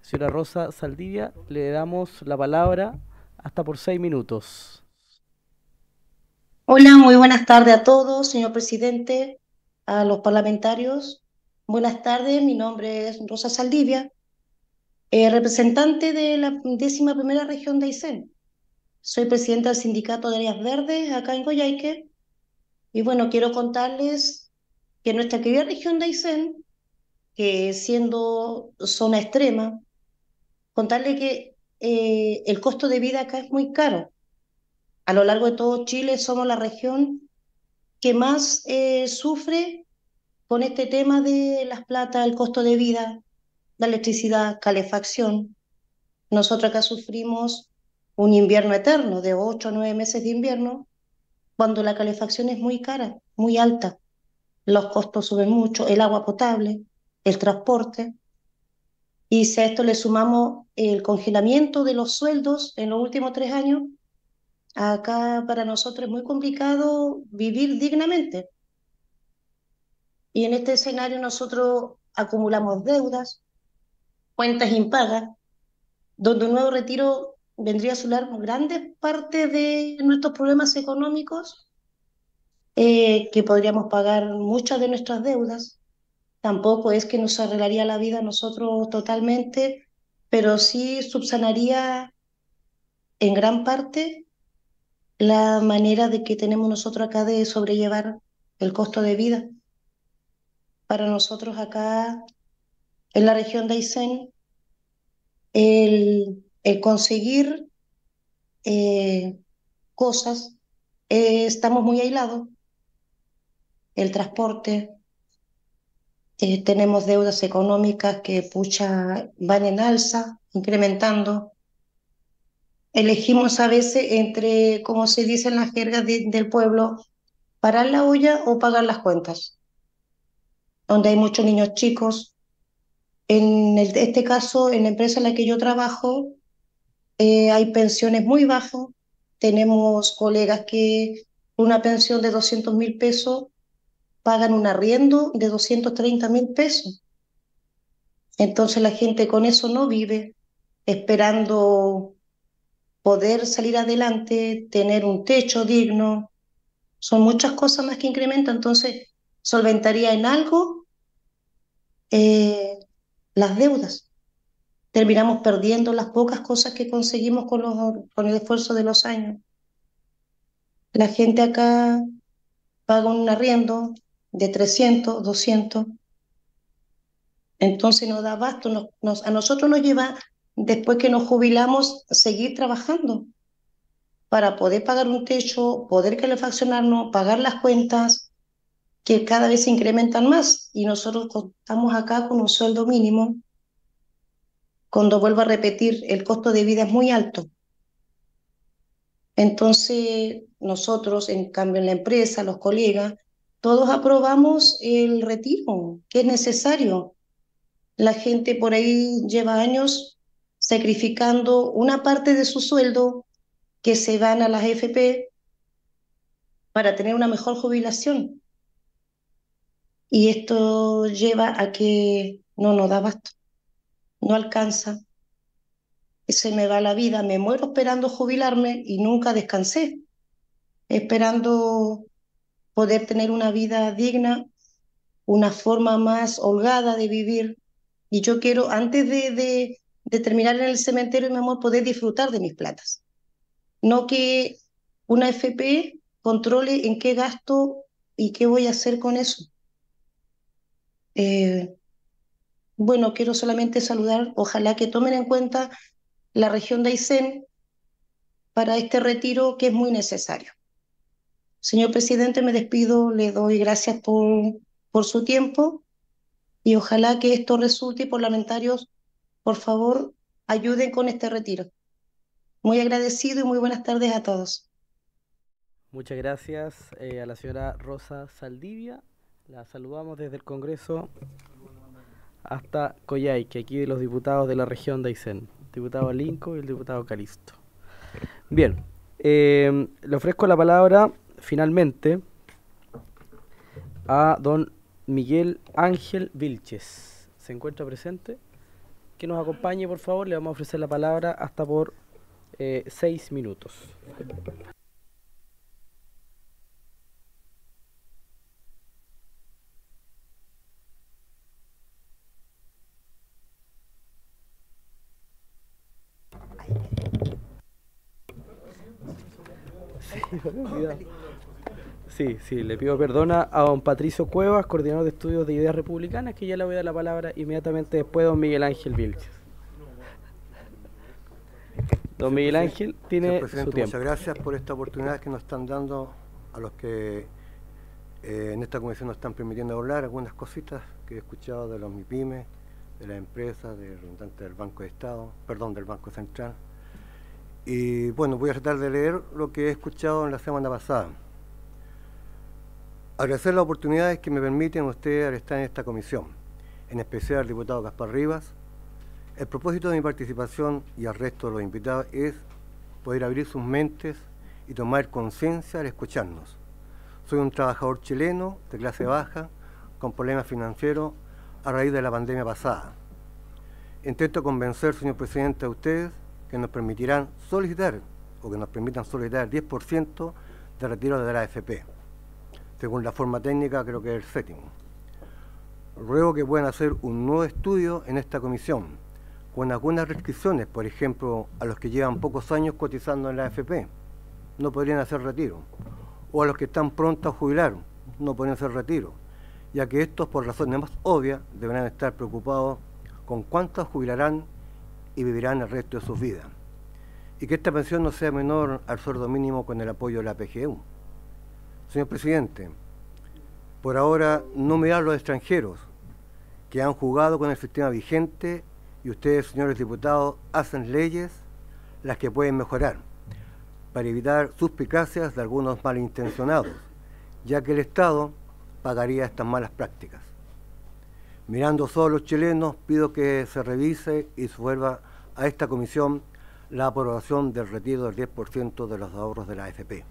Señora Rosa Saldivia, le damos la palabra hasta por 6 minutos. Hola, muy buenas tardes a todos, señor presidente, a los parlamentarios. Buenas tardes, mi nombre es Rosa Saldivia, representante de la 11ª región de Aysén. Soy presidenta del Sindicato de Áreas Verdes acá en Coyhaique. Y bueno, quiero contarles que nuestra querida región de Aysén, que siendo zona extrema, contarle que el costo de vida acá es muy caro. A lo largo de todo Chile somos la región que más sufre con este tema de las platas, el costo de vida, la electricidad, calefacción. Nosotros acá sufrimos un invierno eterno de 8 o 9 meses de invierno, cuando la calefacción es muy cara, muy alta. Los costos suben mucho, el agua potable, el transporte. Y si a esto le sumamos el congelamiento de los sueldos en los últimos 3 años, acá para nosotros es muy complicado vivir dignamente. Y en este escenario nosotros acumulamos deudas, cuentas impagas, donde un nuevo retiro vendría a solucionar grandes partes de nuestros problemas económicos, que podríamos pagar muchas de nuestras deudas. Tampoco es que nos arreglaría la vida a nosotros totalmente, pero sí subsanaría en gran parte la manera de que tenemos nosotros acá de sobrellevar el costo de vida. Para nosotros acá en la región de Aysén, el conseguir cosas, estamos muy aislados, el transporte, tenemos deudas económicas que pucha, van en alza, incrementando. Elegimos a veces entre, como se dice en las jergas del pueblo, parar la olla o pagar las cuentas, donde hay muchos niños chicos. En este caso, en la empresa en la que yo trabajo, hay pensiones muy bajas. Tenemos colegas que una pensión de 200.000 pesos pagan un arriendo de 230.000 pesos. Entonces la gente con eso no vive, esperando poder salir adelante, tener un techo digno. Son muchas cosas más que incrementan, entonces solventaría en algo las deudas. Terminamos perdiendo las pocas cosas que conseguimos con el esfuerzo de los años. La gente acá paga un arriendo de 300, 200, entonces no da abasto. A nosotros nos lleva, después que nos jubilamos, seguir trabajando para poder pagar un techo, poder calefaccionarnos, pagar las cuentas, que cada vez se incrementan más, y nosotros contamos acá con un sueldo mínimo. Cuando vuelvo a repetir, el costo de vida es muy alto. Entonces, nosotros, en cambio, en la empresa, los colegas, todos aprobamos el retiro, que es necesario. La gente por ahí lleva años sacrificando una parte de su sueldo que se van a las AFP para tener una mejor jubilación. Y esto lleva a que no nos da abasto, no alcanza. Se me va la vida, me muero esperando jubilarme y nunca descansé. esperando poder tener una vida digna, una forma más holgada de vivir. Y yo quiero, antes de terminar en el cementerio, mi amor, poder disfrutar de mis platas. No que una AFP controle en qué gasto y qué voy a hacer con eso. Bueno, quiero solamente saludar, ojalá que tomen en cuenta la región de Aysén para este retiro que es muy necesario. Señor presidente, me despido, le doy gracias por su tiempo y ojalá que esto resulte y parlamentarios, por favor, ayuden con este retiro. Muy agradecido y muy buenas tardes a todos. Muchas gracias a la señora Rosa Saldivia. La saludamos desde el Congreso hasta Coyhaique, aquí de los diputados de la región de Aysén, el diputado Linco y el diputado Calisto. Bien, le ofrezco la palabra finalmente a don Miguel Ángel Vilches. ¿Se encuentra presente? Que nos acompañe, por favor. Le vamos a ofrecer la palabra hasta por 6 minutos. Sí, le pido perdón a don Patricio Cuevas, coordinador de estudios de ideas republicanas, que ya le voy a dar la palabra inmediatamente después de don Miguel Ángel Vilches. Don Miguel Ángel tiene su tiempo. Muchas gracias por esta oportunidad que nos están dando a los que en esta comisión nos están permitiendo hablar algunas cositas que he escuchado de los MIPYME, de las empresas, de representantes del Banco de Estado, perdón, del Banco Central. Y bueno, voy a tratar de leer lo que he escuchado en la semana pasada. Agradecer las oportunidades que me permiten ustedes al estar en esta comisión, en especial al diputado Gaspar Rivas. El propósito de mi participación y al resto de los invitados es poder abrir sus mentes y tomar conciencia al escucharnos. Soy un trabajador chileno de clase baja, con problemas financieros a raíz de la pandemia pasada. Intento convencer, señor presidente, a ustedes que nos permitirán solicitar, o que nos permitan solicitar el 10% de retiro de la AFP. Según la forma técnica, creo que es el 7º. Ruego que puedan hacer un nuevo estudio en esta comisión, con algunas restricciones, por ejemplo, a los que llevan pocos años cotizando en la AFP, no podrían hacer retiro, o a los que están prontos a jubilar, no podrían hacer retiro, ya que estos, por razones más obvias, deberán estar preocupados con cuántos jubilarán y vivirán el resto de sus vidas, y que esta pensión no sea menor al sueldo mínimo con el apoyo de la PGU. Señor presidente, por ahora no mirar los extranjeros que han jugado con el sistema vigente y ustedes, señores diputados, hacen leyes las que pueden mejorar para evitar suspicacias de algunos malintencionados, ya que el Estado pagaría estas malas prácticas. Mirando solo a los chilenos, pido que se revise y se vuelva a esta comisión la aprobación del retiro del 10% de los ahorros de la AFP.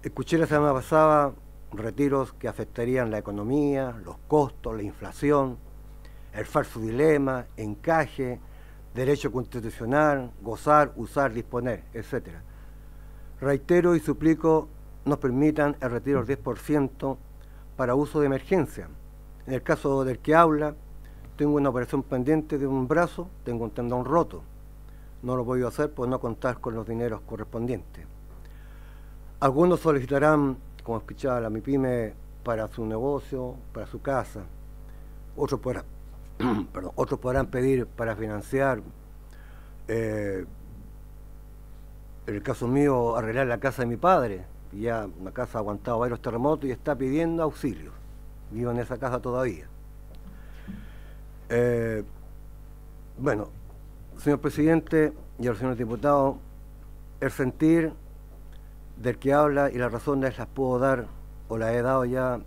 Escuché la semana pasada retiros que afectarían la economía, los costos, la inflación, el falso dilema, encaje, derecho constitucional, gozar, usar, disponer, etc. Reitero y suplico nos permitan el retiro del 10% para uso de emergencia. En el caso del que habla, tengo una operación pendiente de un brazo, tengo un tendón roto. No lo voy a hacer por no contar con los dineros correspondientes. Algunos solicitarán, como escuchaba la MIPYME, para su negocio, para su casa. Otros podrán pedir para financiar, en el caso mío, arreglar la casa de mi padre. Ya una casa ha aguantado varios terremotos y está pidiendo auxilio. Vivo en esa casa todavía. Bueno, señor presidente y a los señores diputados, el sentir del que habla y las razones las puedo dar o las he dado ya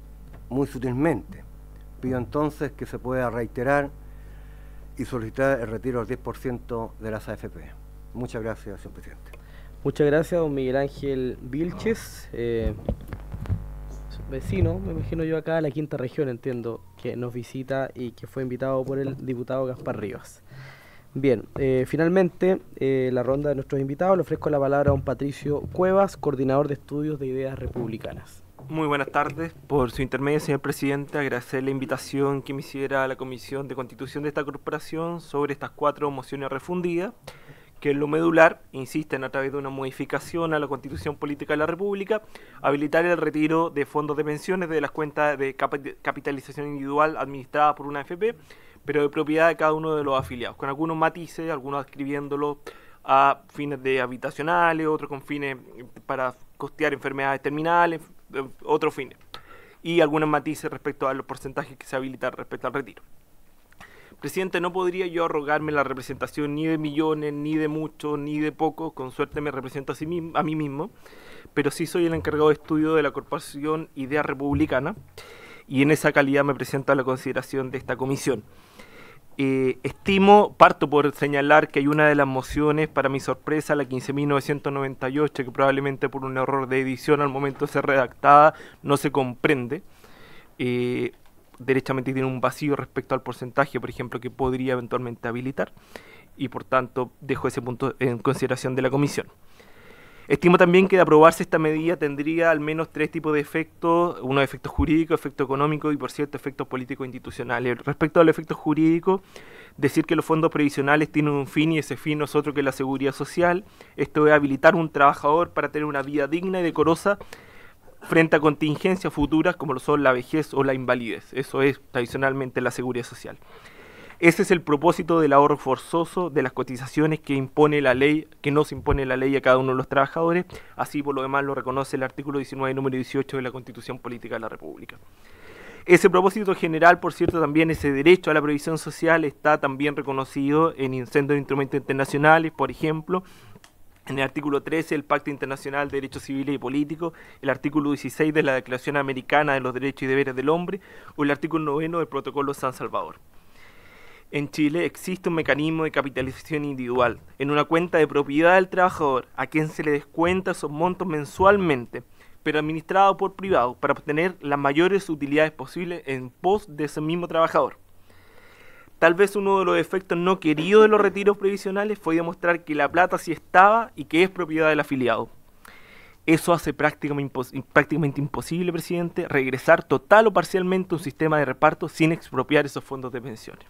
muy sutilmente. Pido entonces que se pueda reiterar y solicitar el retiro del 10% de las AFP. Muchas gracias, señor presidente. Muchas gracias, don Miguel Ángel Vilches, vecino, me imagino yo, acá de la quinta región, entiendo, que nos visita y que fue invitado por el diputado Gaspar Rivas. Bien, finalmente, la ronda de nuestros invitados, le ofrezco la palabra a don Patricio Cuevas, coordinador de estudios de ideas republicanas. Muy buenas tardes. Por su intermedio, señor presidente, agradecer la invitación que me hiciera a la Comisión de Constitución de esta corporación sobre estas 4 mociones refundidas, que en lo medular insisten a través de una modificación a la Constitución Política de la República, habilitar el retiro de fondos de pensiones de las cuentas de capitalización individual administradas por una AFP, pero de propiedad de cada uno de los afiliados, con algunos matices, algunos adscribiéndolo a fines de habitacionales, otros con fines para costear enfermedades terminales, otros fines, y algunos matices respecto a los porcentajes que se habilitan respecto al retiro. Presidente, no podría yo arrogarme la representación ni de millones, ni de muchos, ni de pocos, con suerte me represento a mí mismo, pero sí soy el encargado de estudio de la Corporación Idea Republicana, y en esa calidad me presento a la consideración de esta comisión. Parto por señalar que hay una de las mociones, para mi sorpresa, la 15.998, que probablemente por un error de edición al momento de ser redactada no se comprende. Derechamente tiene un vacío respecto al porcentaje, por ejemplo, que podría eventualmente habilitar, y por tanto dejo ese punto en consideración de la comisión. Estimo también que de aprobarse esta medida tendría al menos 3 tipos de efectos: uno de efectos jurídicos, efectos económicos y, por cierto, efectos políticos institucionales. Respecto a los efectos jurídicos, decir que los fondos previsionales tienen un fin, y ese fin no es otro que la seguridad social. Esto es habilitar un trabajador para tener una vida digna y decorosa frente a contingencias futuras como lo son la vejez o la invalidez. Eso es tradicionalmente la seguridad social. Ese es el propósito del ahorro forzoso, de las cotizaciones que impone la ley, que nos impone la ley a cada uno de los trabajadores. Así, por lo demás, lo reconoce el artículo 19, número 18 de la Constitución Política de la República. Ese propósito general, por cierto, también ese derecho a la previsión social está también reconocido en sendos de instrumentos internacionales, por ejemplo, en el artículo 13 del Pacto Internacional de Derechos Civiles y Políticos, el artículo 16 de la Declaración Americana de los Derechos y Deberes del Hombre, o el artículo 9 del Protocolo de San Salvador. En Chile existe un mecanismo de capitalización individual en una cuenta de propiedad del trabajador, a quien se le descuenta esos montos mensualmente, pero administrado por privados, para obtener las mayores utilidades posibles en pos de ese mismo trabajador. Tal vez uno de los efectos no queridos de los retiros previsionales fue demostrar que la plata sí estaba y que es propiedad del afiliado. Eso hace prácticamente imposible, presidente, regresar total o parcialmente a un sistema de reparto sin expropiar esos fondos de pensiones.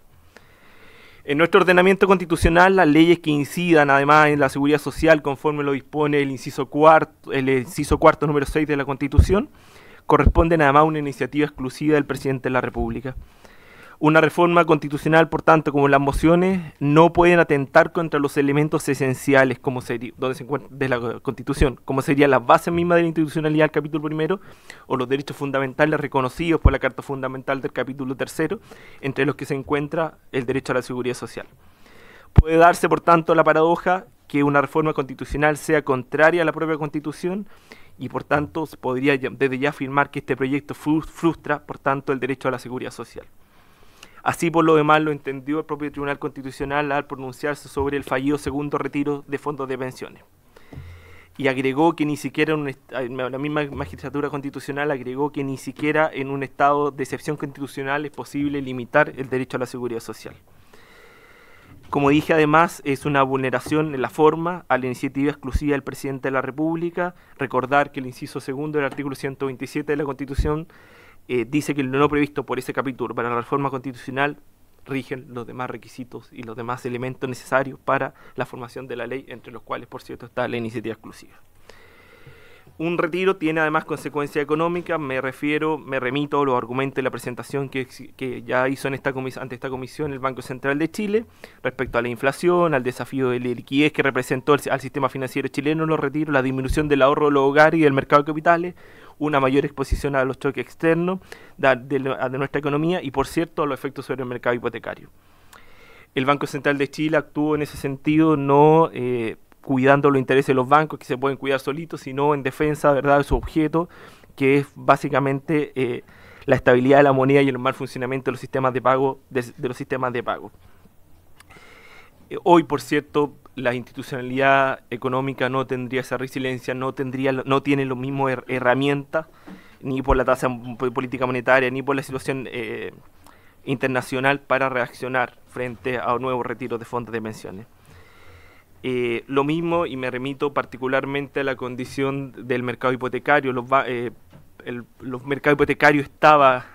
En nuestro ordenamiento constitucional, las leyes que incidan además en la seguridad social, conforme lo dispone el inciso cuarto número 6 de la Constitución, corresponden además a una iniciativa exclusiva del presidente de la República. Una reforma constitucional, por tanto, como las mociones, no pueden atentar contra los elementos esenciales donde se encuentra de la Constitución, como serían las bases mismas de la institucionalidad del capítulo 1 o los derechos fundamentales reconocidos por la Carta Fundamental del capítulo 3, entre los que se encuentra el derecho a la seguridad social. Puede darse, por tanto, la paradoja que una reforma constitucional sea contraria a la propia Constitución, y por tanto se podría desde ya afirmar que este proyecto frustra, por tanto, el derecho a la seguridad social. Así, por lo demás, lo entendió el propio Tribunal Constitucional al pronunciarse sobre el fallido segundo retiro de fondos de pensiones. Y agregó que ni siquiera, la misma magistratura constitucional agregó que ni siquiera en un estado de excepción constitucional es posible limitar el derecho a la seguridad social. Como dije, además, es una vulneración en la forma a la iniciativa exclusiva del presidente de la República. Recordar que el inciso segundo del artículo 127 de la Constitución dice que lo no previsto por ese capítulo para la reforma constitucional rigen los demás requisitos y los demás elementos necesarios para la formación de la ley, entre los cuales, por cierto, está la iniciativa exclusiva. Un retiro tiene además consecuencias económicas. Me remito a los argumentos de la presentación que ya hizo ante esta comisión el Banco Central de Chile respecto a la inflación, al desafío de liquidez que representó al sistema financiero chileno los retiros, la disminución del ahorro de los hogares y del mercado de capitales, una mayor exposición a los choques externos de nuestra economía y, por cierto, a los efectos sobre el mercado hipotecario. El Banco Central de Chile actuó en ese sentido no cuidando los intereses de los bancos, que se pueden cuidar solitos, sino en defensa, ¿verdad?, de su objeto, que es básicamente la estabilidad de la moneda y el mal funcionamiento de los sistemas de pago. Hoy, por cierto, la institucionalidad económica no tendría esa resiliencia, no tiene las mismas herramientas, ni por la tasa política monetaria, ni por la situación internacional para reaccionar frente a nuevos retiros de fondos de pensiones. Lo mismo, y me remito particularmente a la condición del mercado hipotecario. Los mercados hipotecarios estaba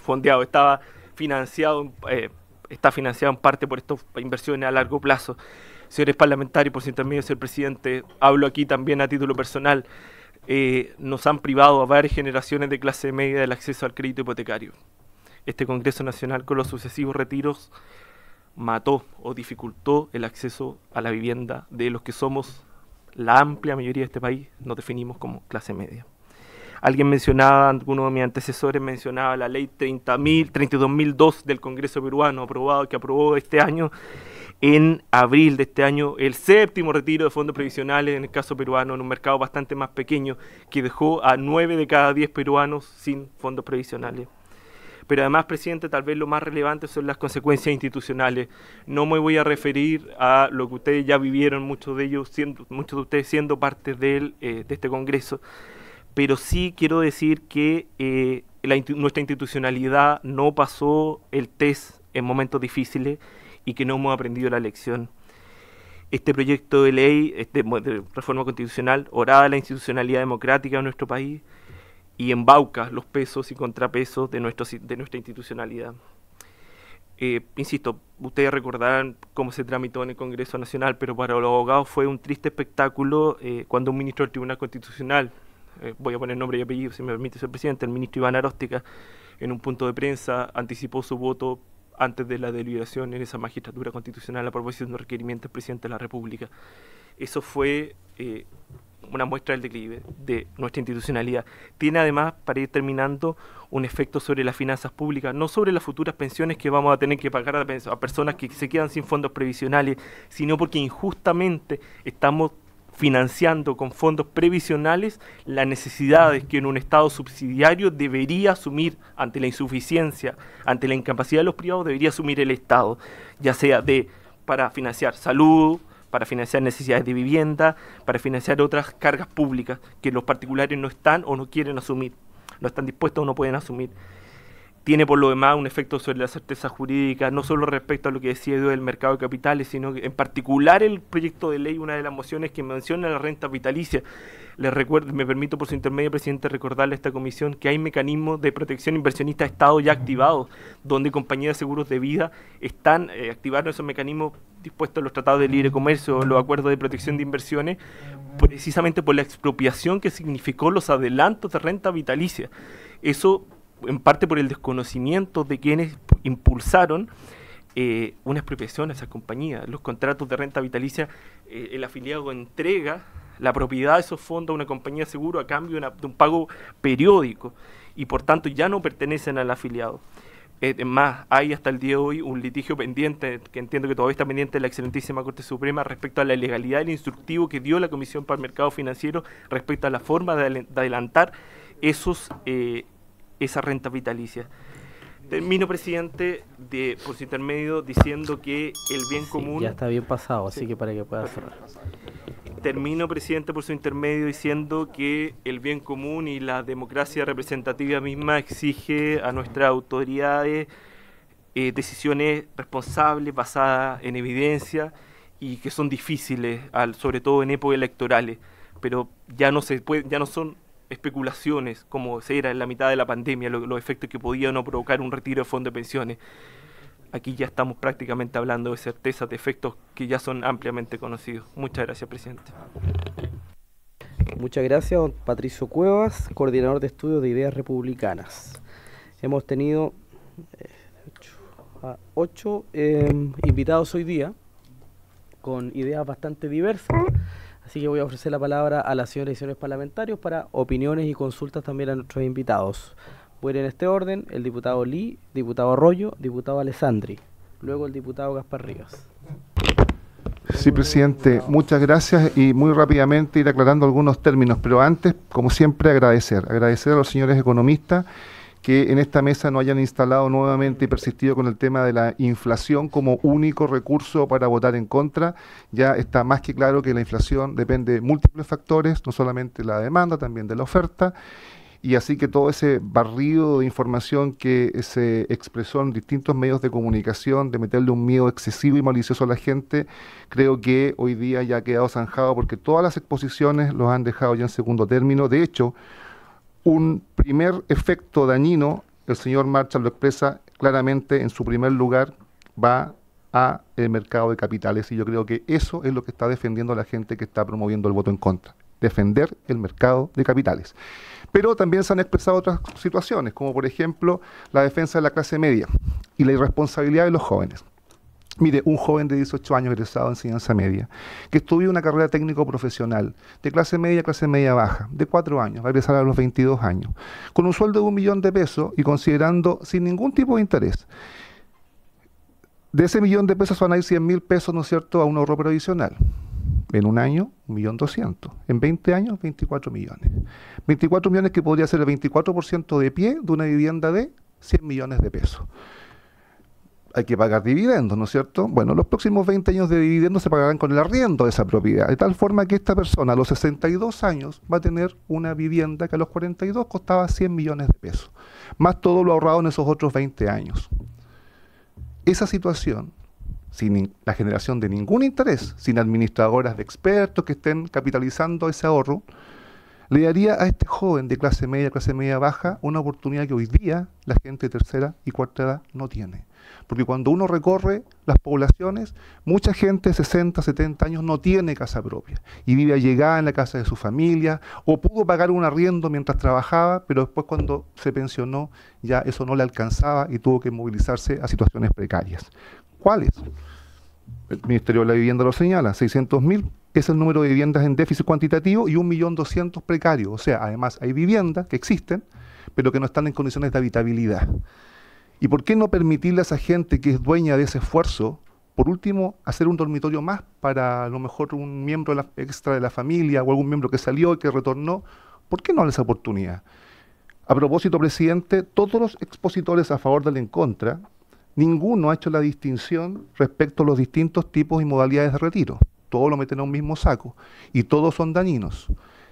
fondeado, estaba financiado, está financiado en parte por estas inversiones a largo plazo. Señores parlamentarios, por su intermedio, señor presidente, hablo aquí también a título personal, nos han privado a varias generaciones de clase media del acceso al crédito hipotecario. Este Congreso Nacional, con los sucesivos retiros, mató o dificultó el acceso a la vivienda de los que somos la amplia mayoría de este país, nos definimos como clase media. Alguien mencionaba, alguno de mis antecesores mencionaba la ley 32.002 del Congreso peruano, que aprobó este año, en abril de este año, el 7º retiro de fondos previsionales en el caso peruano, en un mercado bastante más pequeño, que dejó a 9 de cada 10 peruanos sin fondos previsionales. Pero además, presidente, tal vez lo más relevante son las consecuencias institucionales. No me voy a referir a lo que ustedes ya vivieron, muchos de ustedes siendo parte de este Congreso, pero sí quiero decir que nuestra institucionalidad no pasó el test en momentos difíciles y que no hemos aprendido la lección. Este proyecto de ley de reforma constitucional orada la institucionalidad democrática de nuestro país y embauca los pesos y contrapesos de nuestra institucionalidad. Insisto, ustedes recordarán cómo se tramitó en el Congreso Nacional, pero para los abogados fue un triste espectáculo cuando un ministro del Tribunal Constitucional, voy a poner nombre y apellido, si me permite, señor presidente, el ministro Iván Aróstica, en un punto de prensa anticipó su voto antes de la deliberación en esa magistratura constitucional a propósito de un requerimiento del presidente de la República. Eso fue una muestra del declive de nuestra institucionalidad. Tiene además, para ir terminando, un efecto sobre las finanzas públicas, no sobre las futuras pensiones que vamos a tener que pagar a personas que se quedan sin fondos previsionales, sino porque injustamente estamos financiando con fondos previsionales las necesidades que en un Estado subsidiario debería asumir ante la insuficiencia, ante la incapacidad de los privados, debería asumir el Estado, ya sea para financiar salud, para financiar necesidades de vivienda, para financiar otras cargas públicas que los particulares no están o no quieren asumir, no están dispuestos o no pueden asumir. Tiene por lo demás un efecto sobre la certeza jurídica, no solo respecto a lo que decía Edu del mercado de capitales, sino que en particular el proyecto de ley, una de las mociones que menciona la renta vitalicia. Les recuerdo, me permito por su intermedio, presidente, recordarle a esta comisión que hay mecanismos de protección inversionista de Estado ya activados, donde compañías de seguros de vida están activando esos mecanismos dispuestos en los tratados de libre comercio, los acuerdos de protección de inversiones, precisamente por la expropiación que significó los adelantos de renta vitalicia. Eso en parte por el desconocimiento de quienes impulsaron una expropiación a esas compañías. Los contratos de renta vitalicia, el afiliado entrega la propiedad de esos fondos a una compañía de seguro a cambio de un pago periódico y por tanto ya no pertenecen al afiliado. Es más, hay hasta el día de hoy un litigio pendiente, que entiendo que todavía está pendiente de la excelentísima Corte Suprema respecto a la legalidad del instructivo que dio la Comisión para el Mercado Financiero respecto a la forma de adelantar esa renta vitalicia. Termino, presidente, por su intermedio, diciendo que el bien común... Ya está bien pasado, así que para que pueda cerrar. Termino, presidente, por su intermedio, diciendo que el bien común y la democracia representativa misma exige a nuestras autoridades decisiones responsables, basadas en evidencia y que son difíciles, sobre todo en épocas electorales, pero ya no son especulaciones como se era en la mitad de la pandemia, los efectos que podía o no provocar un retiro de fondos de pensiones. Aquí ya estamos prácticamente hablando de certezas, de efectos que ya son ampliamente conocidos. Muchas gracias, presidente. Muchas gracias, don Patricio Cuevas, coordinador de estudios de ideas republicanas. Hemos tenido 8 invitados hoy día con ideas bastante diversas. Así que voy a ofrecer la palabra a las señoras y señores parlamentarios para opiniones y consultas también a nuestros invitados. Voy a ir en este orden: el diputado Lee, diputado Arroyo, diputado Alessandri, luego el diputado Gaspar Rivas. Sí, presidente, muchas gracias y muy rápidamente ir aclarando algunos términos, pero antes, como siempre, agradecer a los señores economistas que en esta mesa no hayan instalado nuevamente y persistido con el tema de la inflación como único recurso para votar en contra. Ya está más que claro que la inflación depende de múltiples factores, no solamente la demanda, también de la oferta. y así que todo ese barrido de información que se expresó en distintos medios de comunicación, de meterle un miedo excesivo y malicioso a la gente, creo que hoy día ya ha quedado zanjado porque todas las exposiciones los han dejado ya en segundo término. De hecho, un primer efecto dañino, el señor Marshall lo expresa claramente en su primer lugar, va a el mercado de capitales, y yo creo que eso es lo que está defendiendo la gente que está promoviendo el voto en contra, defender el mercado de capitales. Pero también se han expresado otras situaciones, como por ejemplo la defensa de la clase media y la irresponsabilidad de los jóvenes. Mire, un joven de 18 años egresado de enseñanza media, que estudió una carrera técnico-profesional de clase media baja, de 4 años, va a egresar a los 22 años, con un sueldo de 1 millón de pesos y considerando sin ningún tipo de interés. De ese 1 millón de pesos van a ir 100.000 pesos, ¿no es cierto?, a un ahorro previsional. En un año, 1.200.000. En 20 años, 24 millones. 24 millones que podría ser el 24% de pie de una vivienda de 100 millones de pesos. Hay que pagar dividendos, ¿no es cierto? Bueno, los próximos 20 años de dividendos se pagarán con el arriendo de esa propiedad, de tal forma que esta persona a los 62 años va a tener una vivienda que a los 42 costaba 100 millones de pesos, más todo lo ahorrado en esos otros 20 años. Esa situación, sin la generación de ningún interés, sin administradoras de expertos que estén capitalizando ese ahorro, le daría a este joven de clase media baja, una oportunidad que hoy día la gente de tercera y cuarta edad no tiene. Porque cuando uno recorre las poblaciones, mucha gente de 60, 70 años no tiene casa propia y vive allegada en la casa de su familia, o pudo pagar un arriendo mientras trabajaba, pero después cuando se pensionó ya eso no le alcanzaba y tuvo que movilizarse a situaciones precarias. ¿Cuáles? El Ministerio de la Vivienda lo señala, 600.000 es el número de viviendas en déficit cuantitativo y 1.200.000 precarios. O sea, además hay viviendas que existen, pero que no están en condiciones de habitabilidad. ¿Y por qué no permitirle a esa gente que es dueña de ese esfuerzo, por último, hacer un dormitorio más para a lo mejor un miembro extra de la familia o algún miembro que salió y que retornó? ¿Por qué no darle esa oportunidad? A propósito, presidente, todos los expositores a favor del en contra, ninguno ha hecho la distinción respecto a los distintos tipos y modalidades de retiro. Todos lo meten a un mismo saco y todos son dañinos.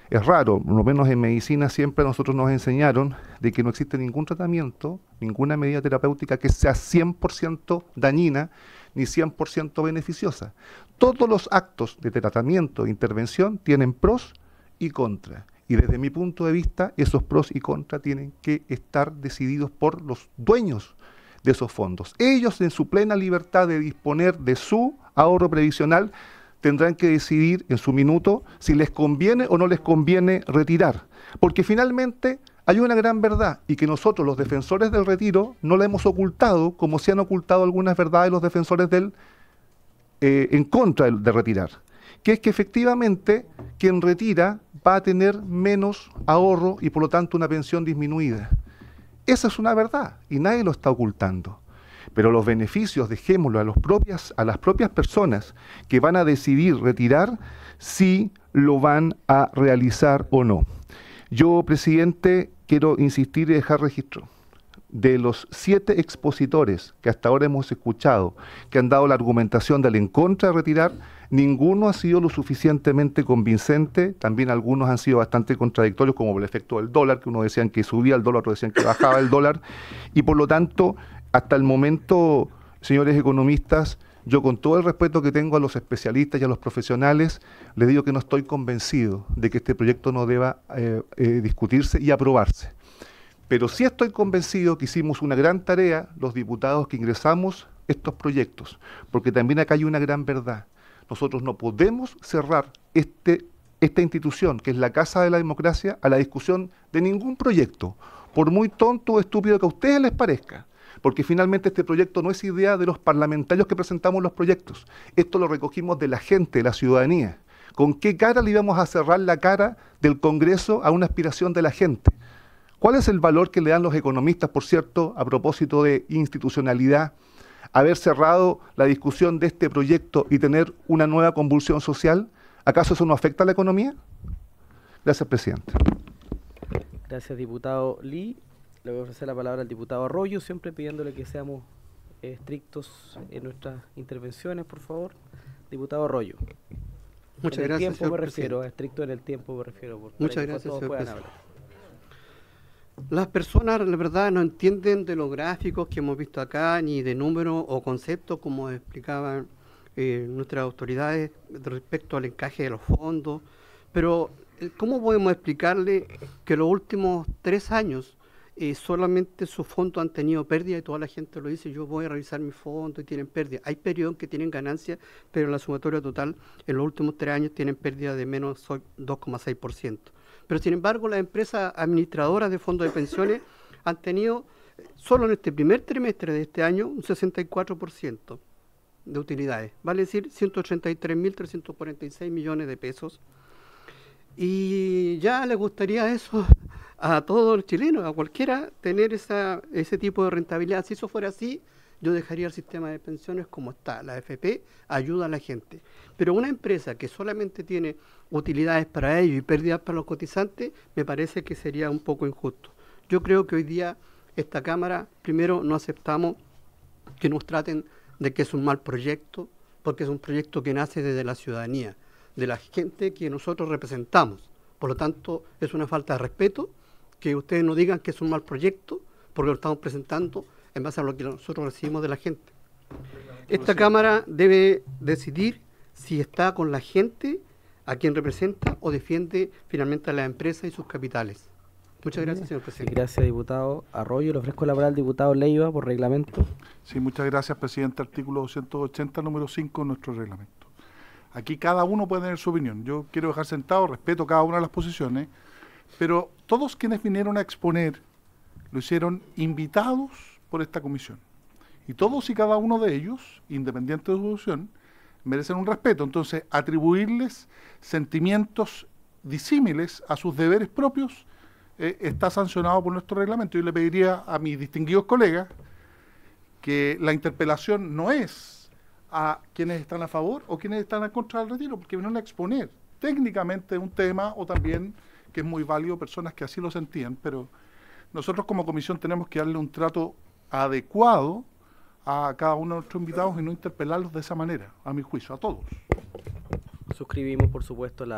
Es raro, por lo menos en medicina siempre a nosotros nos enseñaron de que no existe ningún tratamiento, ninguna medida terapéutica que sea 100% dañina ni 100% beneficiosa. Todos los actos de tratamiento e intervención tienen pros y contras. Y desde mi punto de vista, esos pros y contras tienen que estar decididos por los dueños de esos fondos. Ellos, en su plena libertad de disponer de su ahorro previsional, tendrán que decidir en su minuto si les conviene o no les conviene retirar. Porque finalmente hay una gran verdad, y que nosotros, los defensores del retiro, no la hemos ocultado, como se han ocultado algunas verdades los defensores del en contra de retirar. Que es que efectivamente quien retira va a tener menos ahorro y por lo tanto una pensión disminuida. Esa es una verdad y nadie lo está ocultando. Pero los beneficios, dejémoslo a las propias personas que van a decidir retirar si lo van a realizar o no. Yo, presidente, quiero insistir y dejar registro de los 7 expositores que hasta ahora hemos escuchado, que han dado la argumentación del en contra de retirar. Ninguno ha sido lo suficientemente convincente, también algunos han sido bastante contradictorios, como el efecto del dólar, que unos decían que subía el dólar, otros decían que bajaba el dólar, y por lo tanto, hasta el momento, señores economistas, yo con todo el respeto que tengo a los especialistas y a los profesionales, les digo que no estoy convencido de que este proyecto no deba discutirse y aprobarse. Pero sí estoy convencido que hicimos una gran tarea los diputados que ingresamos estos proyectos, porque también acá hay una gran verdad. Nosotros no podemos cerrar esta institución, que es la Casa de la Democracia, a la discusión de ningún proyecto, por muy tonto o estúpido que a ustedes les parezca, porque finalmente este proyecto no es idea de los parlamentarios que presentamos los proyectos. Esto lo recogimos de la gente, de la ciudadanía. ¿Con qué cara le íbamos a cerrar la cara del Congreso a una aspiración de la gente? ¿Cuál es el valor que le dan los economistas, por cierto, a propósito de institucionalidad, haber cerrado la discusión de este proyecto y tener una nueva convulsión social? ¿Acaso eso no afecta a la economía? Gracias, presidente. Gracias, diputado Lee. Le voy a ofrecer la palabra al diputado Arroyo, siempre pidiéndole que seamos estrictos en nuestras intervenciones, por favor. Diputado Arroyo. Muchas gracias, tiempo me refiero, estricto en el tiempo me refiero. Muchas gracias, señor presidente. Las personas, la verdad, no entienden de los gráficos que hemos visto acá, ni de números o conceptos, como explicaban nuestras autoridades respecto al encaje de los fondos. Pero, ¿cómo podemos explicarle que los últimos 3 años solamente sus fondos han tenido pérdida y toda la gente lo dice, yo voy a revisar mi fondo y tienen pérdida? Hay periodos que tienen ganancias, pero en la sumatoria total, en los últimos 3 años tienen pérdida de menos 2,6%. Pero sin embargo, las empresas administradoras de fondos de pensiones han tenido, solo en este primer trimestre de este año, un 64% de utilidades. Vale decir, 183.346 millones de pesos. Y ya le gustaría eso a todos los chilenos, a cualquiera, tener ese tipo de rentabilidad. Si eso fuera así, yo dejaría el sistema de pensiones como está. La AFP ayuda a la gente. Pero una empresa que solamente tiene utilidades para ellos y pérdidas para los cotizantes, me parece que sería un poco injusto. Yo creo que hoy día esta Cámara, primero, no aceptamos que nos traten de que es un mal proyecto, porque es un proyecto que nace desde la ciudadanía, de la gente que nosotros representamos. Por lo tanto, es una falta de respeto que ustedes nos digan que es un mal proyecto, porque lo estamos presentando en base a lo que nosotros recibimos de la gente. Esta Cámara debe decidir si está con la gente a quien representa o defiende finalmente a la empresa y sus capitales. Muchas gracias, señor presidente. Gracias, diputado Arroyo. Le ofrezco la palabra al diputado Leiva por reglamento. Sí, muchas gracias, presidente. Artículo 280, número 5 de nuestro reglamento. Aquí cada uno puede tener su opinión. Yo quiero dejar sentado, respeto cada una de las posiciones, pero todos quienes vinieron a exponer lo hicieron invitados por esta comisión. Y todos y cada uno de ellos, independiente de su posición, merecen un respeto. Entonces, atribuirles sentimientos disímiles a sus deberes propios está sancionado por nuestro reglamento. Yo le pediría a mis distinguidos colegas que la interpelación no es a quienes están a favor o quienes están en contra del retiro, porque vienen a exponer técnicamente un tema, o también, que es muy válido, personas que así lo sentían, pero nosotros como comisión tenemos que darle un trato adecuado a cada uno de nuestros invitados y no interpelarlos de esa manera, a mi juicio, a todos. Suscribimos, por supuesto, el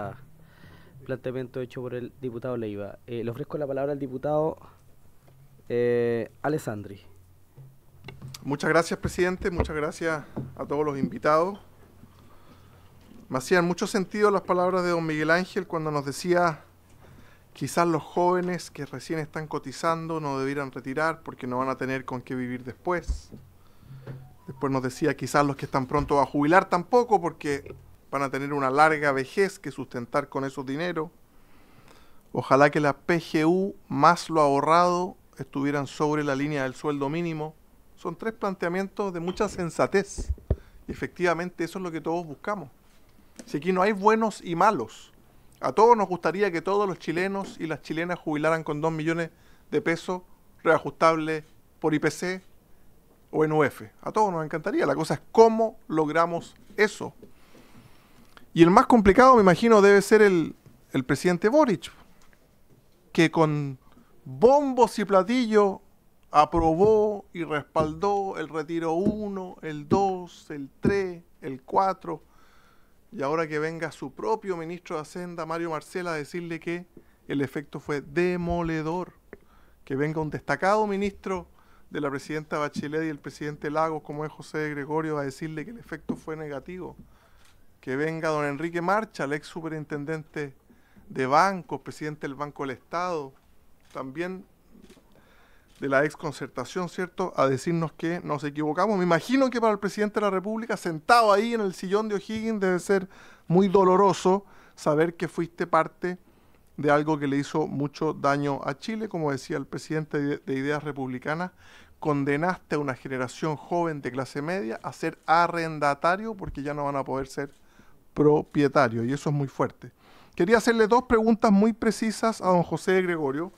planteamiento hecho por el diputado Leiva. Le ofrezco la palabra al diputado Alessandri. Muchas gracias, presidente. Muchas gracias a todos los invitados. Me hacían mucho sentido las palabras de don Miguel Ángel cuando nos decía: quizás los jóvenes que recién están cotizando no debieran retirar porque no van a tener con qué vivir después. Después nos decía: quizás los que están pronto a jubilar tampoco, porque van a tener una larga vejez que sustentar con esos dineros. Ojalá que la PGU más lo ahorrado estuvieran sobre la línea del sueldo mínimo. Son 3 planteamientos de mucha sensatez. Y efectivamente eso es lo que todos buscamos. Si aquí no hay buenos y malos. A todos nos gustaría que todos los chilenos y las chilenas jubilaran con 2 millones de pesos reajustables por IPC o en UF. A todos nos encantaría. La cosa es cómo logramos eso. Y el más complicado, me imagino, debe ser el presidente Boric, que con bombos y platillos aprobó y respaldó el retiro 1, el 2, el 3, el 4, y ahora que venga su propio ministro de Hacienda, Mario Marcel, a decirle que el efecto fue demoledor. Que venga un destacado ministro de la presidenta Bachelet y el presidente Lagos, como es José Gregorio, a decirle que el efecto fue negativo. Que venga don Enrique Marcha, el ex superintendente de bancos, presidente del Banco del Estado, también de la ex concertación, ¿cierto?, a decirnos que nos equivocamos. Me imagino que para el presidente de la República, sentado ahí en el sillón de O'Higgins, debe ser muy doloroso saber que fuiste parte de algo que le hizo mucho daño a Chile. Como decía el presidente de Ideas Republicanas, condenaste a una generación joven de clase media a ser arrendatario porque ya no van a poder ser propietarios, y eso es muy fuerte. Quería hacerle 2 preguntas muy precisas a don José de Gregorio.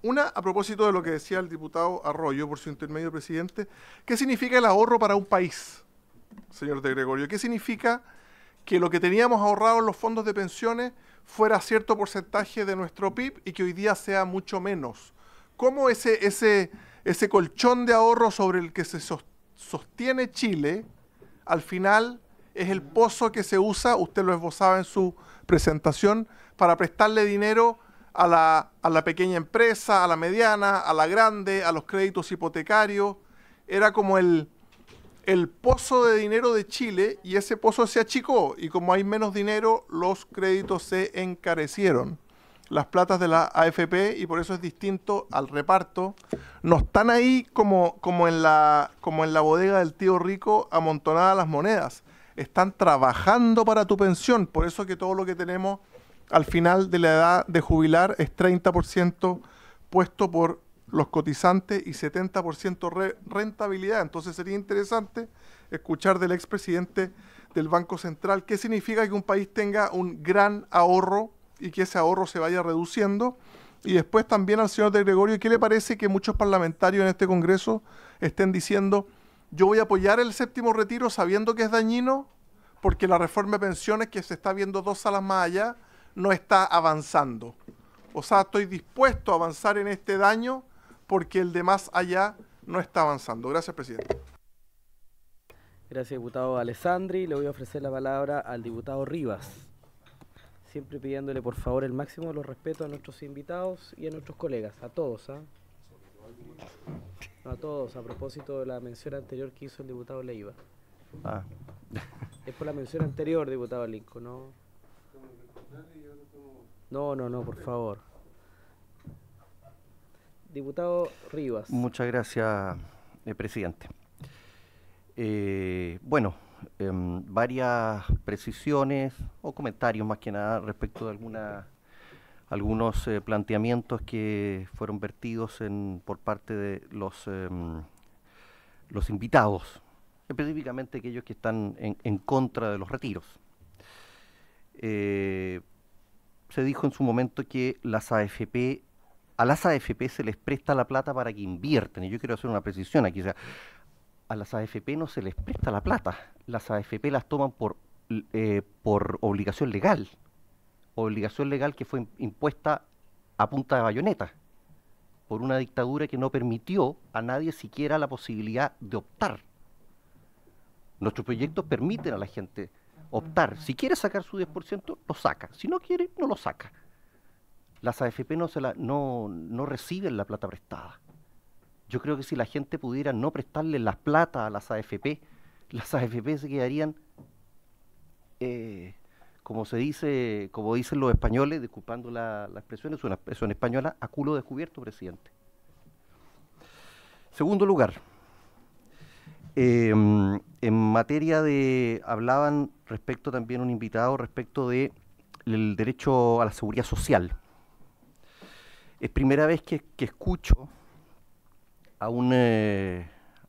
Una, a propósito de lo que decía el diputado Arroyo, por su intermedio, presidente. ¿Qué significa el ahorro para un país, señor de Gregorio? ¿Qué significa que lo que teníamos ahorrado en los fondos de pensiones fuera cierto porcentaje de nuestro PIB y que hoy día sea mucho menos? ¿Cómo ese colchón de ahorro sobre el que se sostiene Chile, al final es el pozo que se usa, usted lo esbozaba en su presentación, para prestarle dinero a la pequeña empresa, a la mediana, a la grande, a los créditos hipotecarios. Era como el pozo de dinero de Chile, y ese pozo se achicó, y como hay menos dinero, los créditos se encarecieron. Las platas de la AFP, y por eso es distinto al reparto, no están ahí como en la bodega del tío rico amontonadas las monedas. Están trabajando para tu pensión. Por eso que todo lo que tenemos al final de la edad de jubilar es 30% puesto por los cotizantes y 70% rentabilidad. Entonces sería interesante escuchar del expresidente del Banco Central qué significa que un país tenga un gran ahorro y que ese ahorro se vaya reduciendo. Y después también al señor de Gregorio, ¿qué le parece que muchos parlamentarios en este Congreso estén diciendo: yo voy a apoyar el séptimo retiro sabiendo que es dañino, porque la reforma de pensiones que se está viendo 2 salas más allá no está avanzando? O sea, estoy dispuesto a avanzar en este daño porque el de más allá no está avanzando. Gracias, presidente. Gracias, diputado Alessandri. Le voy a ofrecer la palabra al diputado Rivas, siempre pidiéndole por favor el máximo de los respetos a nuestros invitados y a nuestros colegas, a todos, ¿ah? A todos, a propósito de la mención anterior que hizo el diputado Leiva. Es por la mención anterior, diputado Lincoln, ¿no? No, por favor. Diputado Rivas. Muchas gracias, presidente. Varias precisiones o comentarios más que nada respecto de algunos planteamientos que fueron vertidos por parte de los invitados, específicamente aquellos que están en contra de los retiros. Se dijo en su momento que a las AFP se les presta la plata para que invierten, y yo quiero hacer una precisión aquí. O sea, a las AFP no se les presta la plata, las AFP las toman por obligación legal que fue impuesta a punta de bayoneta por una dictadura que no permitió a nadie siquiera la posibilidad de optar. Nuestros proyectos permiten a la gente optar. Si quiere sacar su 10%, lo saca. Si no quiere, no lo saca. Las AFP no reciben la plata prestada. Yo creo que si la gente pudiera no prestarle la plata a las AFP se quedarían, como dicen los españoles, disculpando la expresión, es una expresión española, a culo descubierto, presidente. Segundo lugar, en materia hablaban respecto también un invitado, respecto del derecho a la seguridad social. Es primera vez que escucho a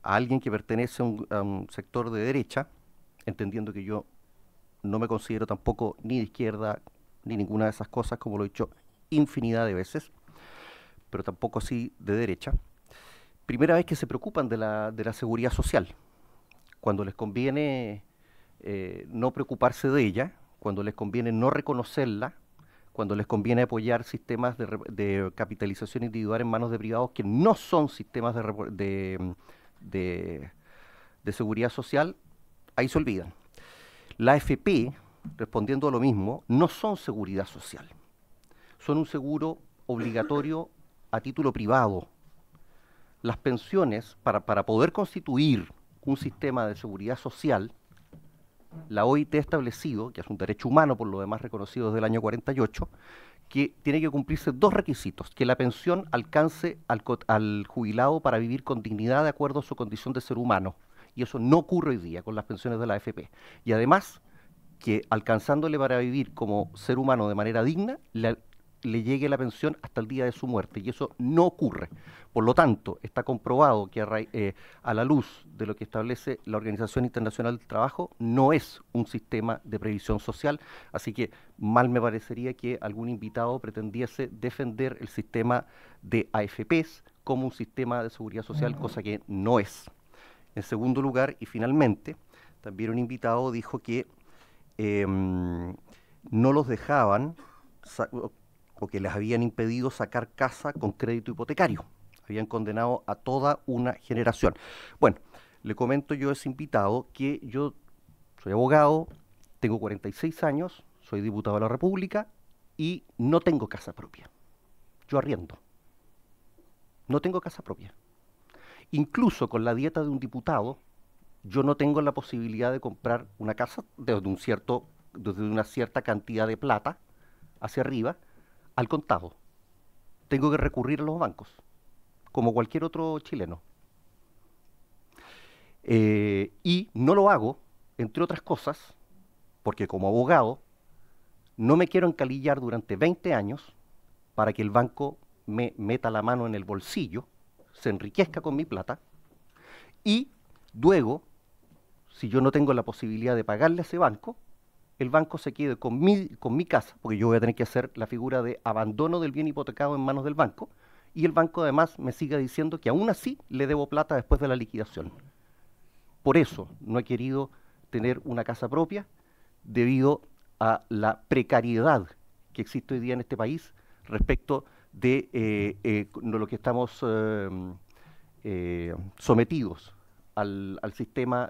alguien que pertenece a un sector de derecha, entendiendo que yo no me considero tampoco ni de izquierda ni ninguna de esas cosas, como lo he dicho infinidad de veces, pero tampoco así de derecha. Primera vez que se preocupan de la seguridad social, cuando les conviene no preocuparse de ella, cuando les conviene no reconocerla, cuando les conviene apoyar sistemas de capitalización individual en manos de privados que no son sistemas de seguridad social, ahí se olvidan. La AFP, respondiendo a lo mismo, no son seguridad social, son un seguro obligatorio a título privado. Las pensiones, para poder constituir un sistema de seguridad social, la OIT ha establecido, que es un derecho humano por lo demás reconocido desde el año 48, que tiene que cumplirse 2 requisitos: que la pensión alcance al jubilado para vivir con dignidad de acuerdo a su condición de ser humano, y eso no ocurre hoy día con las pensiones de la AFP, y además que alcanzándole para vivir como ser humano de manera digna, le llegue la pensión hasta el día de su muerte, y eso no ocurre. Por lo tanto, está comprobado que a la luz de lo que establece la Organización Internacional del Trabajo, no es un sistema de previsión social, así que mal me parecería que algún invitado pretendiese defender el sistema de AFPs como un sistema de seguridad social, cosa que no es. En segundo lugar, y finalmente, también un invitado dijo que no los dejaban o que les habían impedido sacar casa con crédito hipotecario. Habían condenado a toda una generación. Bueno, le comento yo a ese invitado que yo soy abogado, tengo 46 años, soy diputado de la República y no tengo casa propia. yo arriendo. No tengo casa propia. Incluso con la dieta de un diputado, yo no tengo la posibilidad de comprar una casa desde una cierta cantidad de plata hacia arriba al contado. Tengo que recurrir a los bancos, como cualquier otro chileno. Y no lo hago, entre otras cosas, porque como abogado no me quiero encalillar durante 20 años para que el banco me meta la mano en el bolsillo, se enriquezca con mi plata, y luego, si yo no tengo la posibilidad de pagarle a ese banco, el banco se quede con mi casa, porque yo voy a tener que hacer la figura de abandono del bien hipotecado en manos del banco, y el banco además me siga diciendo que aún así le debo plata después de la liquidación. Por eso no he querido tener una casa propia, debido a la precariedad que existe hoy día en este país respecto de lo que estamos sometidos al sistema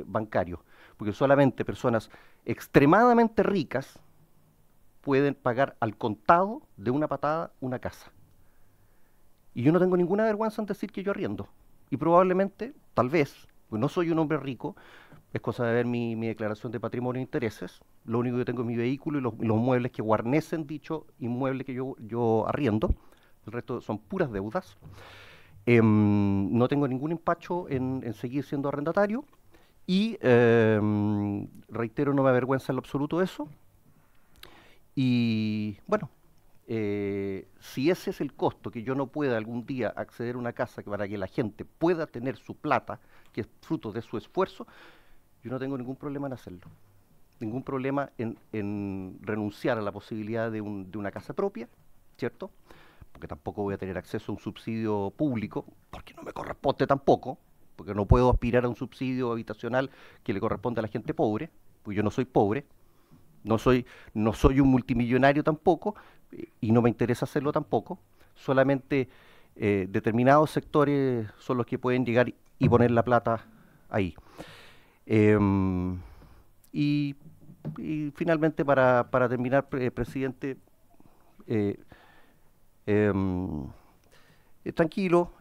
bancario, porque solamente personas extremadamente ricas pueden pagar al contado de una patada una casa. Y yo no tengo ninguna vergüenza en decir que yo arriendo. Y probablemente, tal vez, pues no soy un hombre rico, es cosa de ver mi declaración de patrimonio e intereses, lo único que tengo es mi vehículo y los muebles que guarnecen dicho inmueble que yo arriendo, el resto son puras deudas. No tengo ningún empacho en seguir siendo arrendatario y, reitero, no me avergüenza en lo absoluto eso. Y bueno, si ese es el costo, que yo no pueda algún día acceder a una casa para que la gente pueda tener su plata, que es fruto de su esfuerzo, yo no tengo ningún problema en hacerlo. Ningún problema en renunciar a la posibilidad de una casa propia, ¿cierto? Porque tampoco voy a tener acceso a un subsidio público, porque no me corresponde tampoco, porque no puedo aspirar a un subsidio habitacional que le corresponde a la gente pobre, porque yo no soy pobre, no soy un multimillonario tampoco, y no me interesa hacerlo tampoco. Solamente determinados sectores son los que pueden llegar y poner la plata ahí. Y finalmente, para terminar, presidente, tranquilo,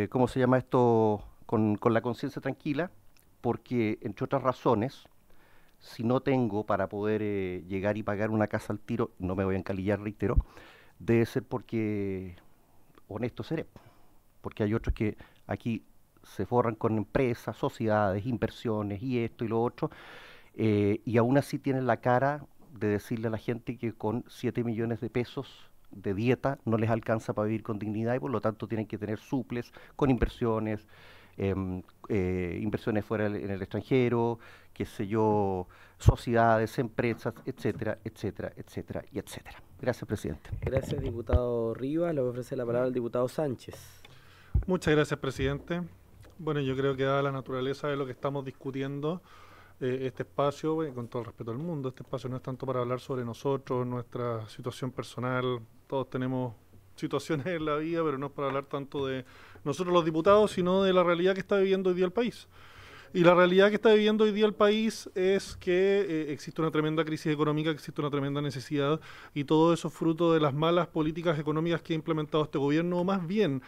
¿cómo se llama esto? Con la conciencia tranquila, porque, entre otras razones, si no tengo para poder llegar y pagar una casa al tiro, no me voy a encalillar, reitero, debe ser porque honesto seré, porque hay otros que aquí se forran con empresas, sociedades, inversiones y esto y lo otro, y aún así tienen la cara de decirle a la gente que con 7 millones de pesos de dieta no les alcanza para vivir con dignidad y por lo tanto tienen que tener suples con inversiones, inversiones fuera en el extranjero, qué sé yo, sociedades, empresas, etcétera, etcétera, etcétera y etcétera. Gracias, presidente. Gracias, diputado Rivas. Le voy a ofrecer la palabra al diputado Sánchez. Muchas gracias, presidente. Bueno, yo creo que dada la naturaleza de lo que estamos discutiendo, este espacio, con todo el respeto al mundo, este espacio no es tanto para hablar sobre nosotros, nuestra situación personal. Todos tenemos situaciones en la vida, pero no es para hablar tanto de nosotros los diputados, sino de la realidad que está viviendo hoy día el país. Y la realidad que está viviendo hoy día el país es que existe una tremenda crisis económica, que existe una tremenda necesidad, y todo eso es fruto de las malas políticas económicas que ha implementado este gobierno, o más bien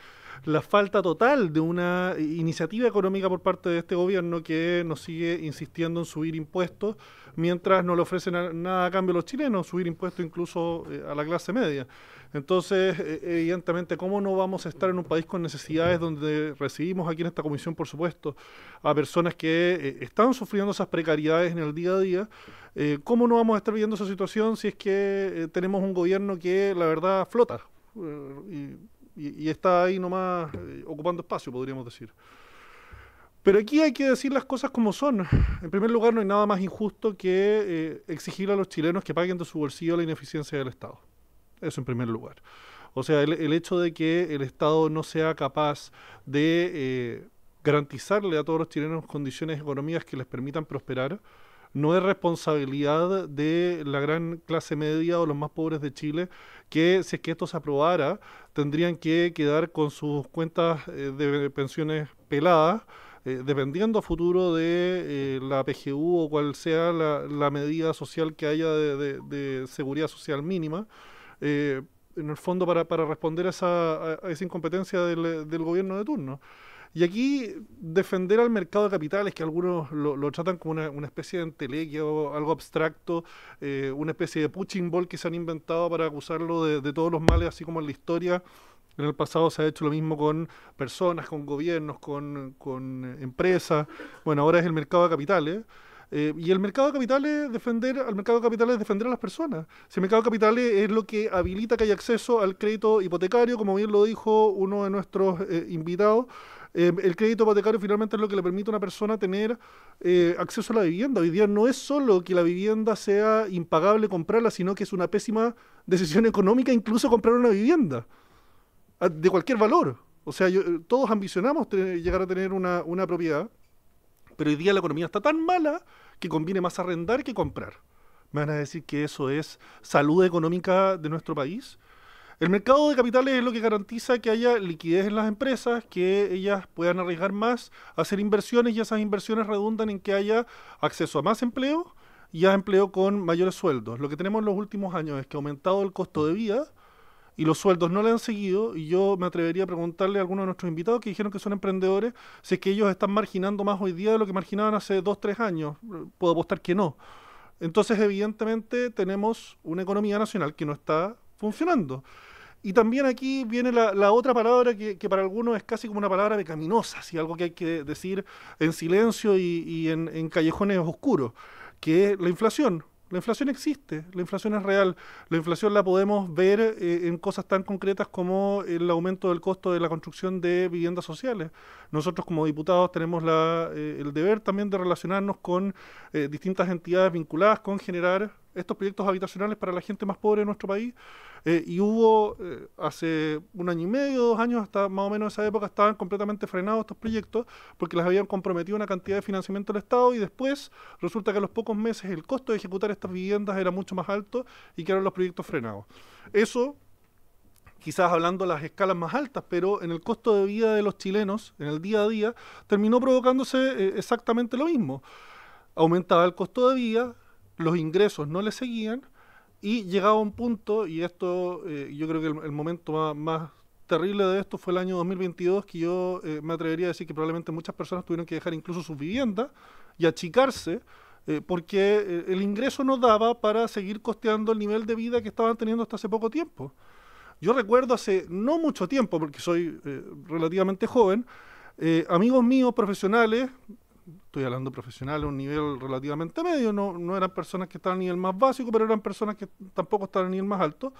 la falta total de una iniciativa económica por parte de este gobierno que nos sigue insistiendo en subir impuestos, mientras no le ofrecen nada a cambio a los chilenos, subir impuestos incluso a la clase media. Entonces, evidentemente, ¿cómo no vamos a estar en un país con necesidades donde recibimos aquí en esta comisión, por supuesto, a personas que están sufriendo esas precariedades en el día a día? ¿Cómo no vamos a estar viviendo esa situación si es que tenemos un gobierno que, la verdad, flota y está ahí nomás ocupando espacio, podríamos decir? Pero aquí hay que decir las cosas como son. En primer lugar, no hay nada más injusto que exigir a los chilenos que paguen de su bolsillo la ineficiencia del Estado. Eso en primer lugar. O sea, el hecho de que el Estado no sea capaz de garantizarle a todos los chilenos condiciones económicas que les permitan prosperar, no es responsabilidad de la gran clase media o los más pobres de Chile, que si es que esto se aprobara, tendrían que quedar con sus cuentas de pensiones peladas, dependiendo a futuro de la PGU o cual sea la medida social que haya de seguridad social mínima, en el fondo para responder a esa incompetencia del gobierno de turno. Y aquí defender al mercado de capitales, que algunos lo tratan como una especie de entelequia o algo abstracto, una especie de punching ball que se han inventado para acusarlo de todos los males, así como en la historia. En el pasado se ha hecho lo mismo con personas, con gobiernos, con empresas. Bueno, ahora es el mercado de capitales. Y el mercado de capitales, defender a las personas. Si el mercado de capitales es lo que habilita que haya acceso al crédito hipotecario, como bien lo dijo uno de nuestros invitados, el crédito hipotecario finalmente es lo que le permite a una persona tener acceso a la vivienda. Hoy día no es solo que la vivienda sea impagable comprarla, sino que es una pésima decisión económica incluso comprar una vivienda de cualquier valor. O sea, todos ambicionamos llegar a tener una propiedad, pero hoy día la economía está tan mala que conviene más arrendar que comprar. Me van a decir que eso es salud económica de nuestro país. El mercado de capitales es lo que garantiza que haya liquidez en las empresas, que ellas puedan arriesgar más, hacer inversiones, y esas inversiones redundan en que haya acceso a más empleo y a empleo con mayores sueldos. Lo que tenemos en los últimos años es que ha aumentado el costo de vida y los sueldos no le han seguido, y yo me atrevería a preguntarle a algunos de nuestros invitados que dijeron que son emprendedores, si es que ellos están marginando más hoy día de lo que marginaban hace 2, 3 años. Puedo apostar que no. Entonces, evidentemente, tenemos una economía nacional que no está funcionando. Y también aquí viene la otra palabra que para algunos es casi como una palabra pecaminosa, ¿sí? Algo que hay que decir en silencio y en callejones oscuros, que es la inflación. La inflación existe, la inflación es real, la inflación la podemos ver en cosas tan concretas como el aumento del costo de la construcción de viviendas sociales. Nosotros como diputados tenemos el deber también de relacionarnos con distintas entidades vinculadas con generar estos proyectos habitacionales para la gente más pobre de nuestro país. Y hubo hace 1 año y medio, 2 años, hasta más o menos esa época, estaban completamente frenados estos proyectos porque les habían comprometido una cantidad de financiamiento del Estado, y después resulta que a los pocos meses el costo de ejecutar estas viviendas era mucho más alto y quedaron los proyectos frenados. Eso, quizás hablando a las escalas más altas, pero en el costo de vida de los chilenos, en el día a día, terminó provocándose exactamente lo mismo. Aumentaba el costo de vida, los ingresos no le seguían, y llegaba a un punto, y esto yo creo que el momento más terrible de esto fue el año 2022, que yo me atrevería a decir que probablemente muchas personas tuvieron que dejar incluso sus viviendas y achicarse, porque el ingreso no daba para seguir costeando el nivel de vida que estaban teniendo hasta hace poco tiempo. Yo recuerdo hace no mucho tiempo, porque soy relativamente joven, amigos míos profesionales, estoy hablando profesionales a un nivel relativamente medio, no eran personas que estaban a nivel más básico, pero eran personas que tampoco estaban a nivel más alto,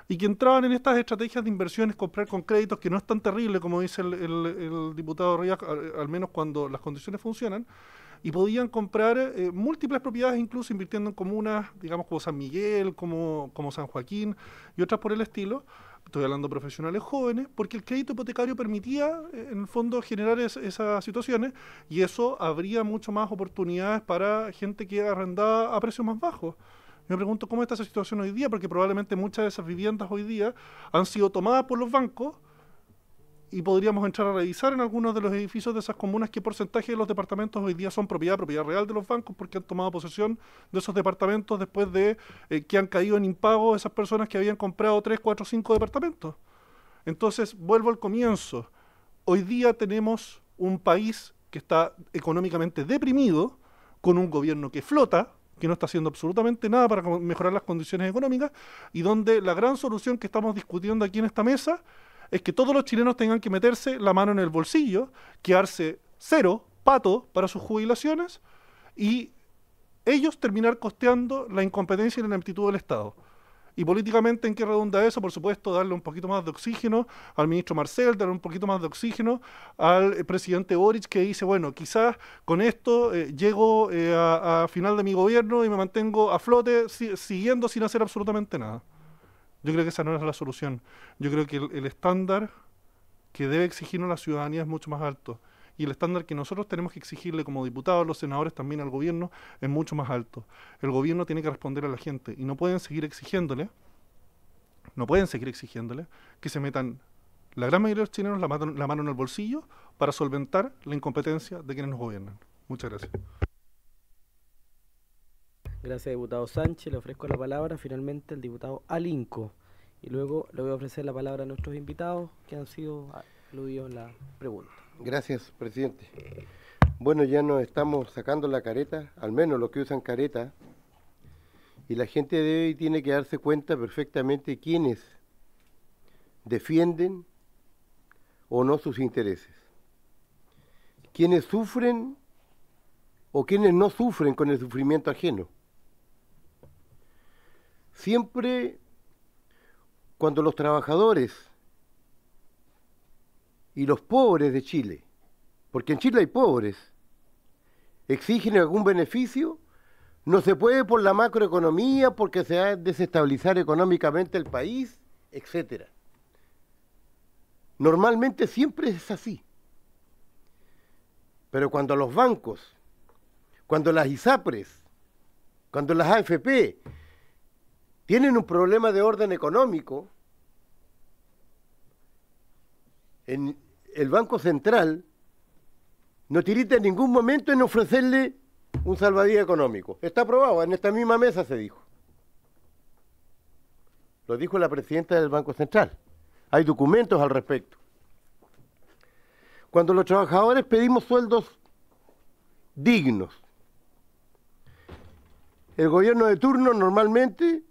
y que entraban en estas estrategias de inversiones, comprar con créditos, que no es tan terrible como dice el diputado Rivas, al menos cuando las condiciones funcionan, y podían comprar múltiples propiedades, incluso invirtiendo en comunas, digamos, como San Miguel, como San Joaquín y otras por el estilo. Estoy hablando de profesionales jóvenes, porque el crédito hipotecario permitía, en el fondo, generar esas situaciones, y eso abría mucho más oportunidades para gente que arrendaba a precios más bajos. Me pregunto cómo está esa situación hoy día, porque probablemente muchas de esas viviendas hoy día han sido tomadas por los bancos, y podríamos entrar a revisar en algunos de los edificios de esas comunas qué porcentaje de los departamentos hoy día son propiedad real de los bancos, porque han tomado posesión de esos departamentos después de que han caído en impago esas personas que habían comprado 3, 4, 5 departamentos. Entonces, vuelvo al comienzo. Hoy día tenemos un país que está económicamente deprimido, con un gobierno que flota, que no está haciendo absolutamente nada para mejorar las condiciones económicas, y donde la gran solución que estamos discutiendo aquí en esta mesa es que todos los chilenos tengan que meterse la mano en el bolsillo, quedarse cero, pato, para sus jubilaciones, y ellos terminar costeando la incompetencia y la ineptitud del Estado. Y políticamente, ¿en qué redunda eso? Por supuesto, darle un poquito más de oxígeno al ministro Marcel, darle un poquito más de oxígeno al presidente Boric, que dice, bueno, quizás con esto llego a final de mi gobierno y me mantengo a flote siguiendo sin hacer absolutamente nada. Yo creo que esa no es la solución. Yo creo que el estándar que debe exigirnos la ciudadanía es mucho más alto. Y el estándar que nosotros tenemos que exigirle como diputados, los senadores, también al gobierno, es mucho más alto. El gobierno tiene que responder a la gente, y no pueden seguir exigiéndole que se metan la gran mayoría de los chilenos la mano en el bolsillo para solventar la incompetencia de quienes nos gobiernan. Muchas gracias. Gracias, diputado Sánchez. Le ofrezco la palabra finalmente al diputado Alinco. Y luego le voy a ofrecer la palabra a nuestros invitados que han sido aludidos en la pregunta. Gracias, presidente. Bueno, ya nos estamos sacando la careta, al menos los que usan careta, y la gente debe y tiene que darse cuenta perfectamente quiénes defienden o no sus intereses, quiénes sufren o quienes no sufren con el sufrimiento ajeno. Siempre cuando los trabajadores y los pobres de Chile, porque en Chile hay pobres, exigen algún beneficio, no se puede por la macroeconomía, porque se va a desestabilizar económicamente el país, etc. Normalmente siempre es así. Pero cuando los bancos, cuando las ISAPRES, cuando las AFP tienen un problema de orden económico, el Banco Central no tirita en ningún momento en ofrecerle un salvavidas económico. Está aprobado, en esta misma mesa se dijo. Lo dijo la presidenta del Banco Central. Hay documentos al respecto. Cuando los trabajadores pedimos sueldos dignos, el gobierno de turno normalmente,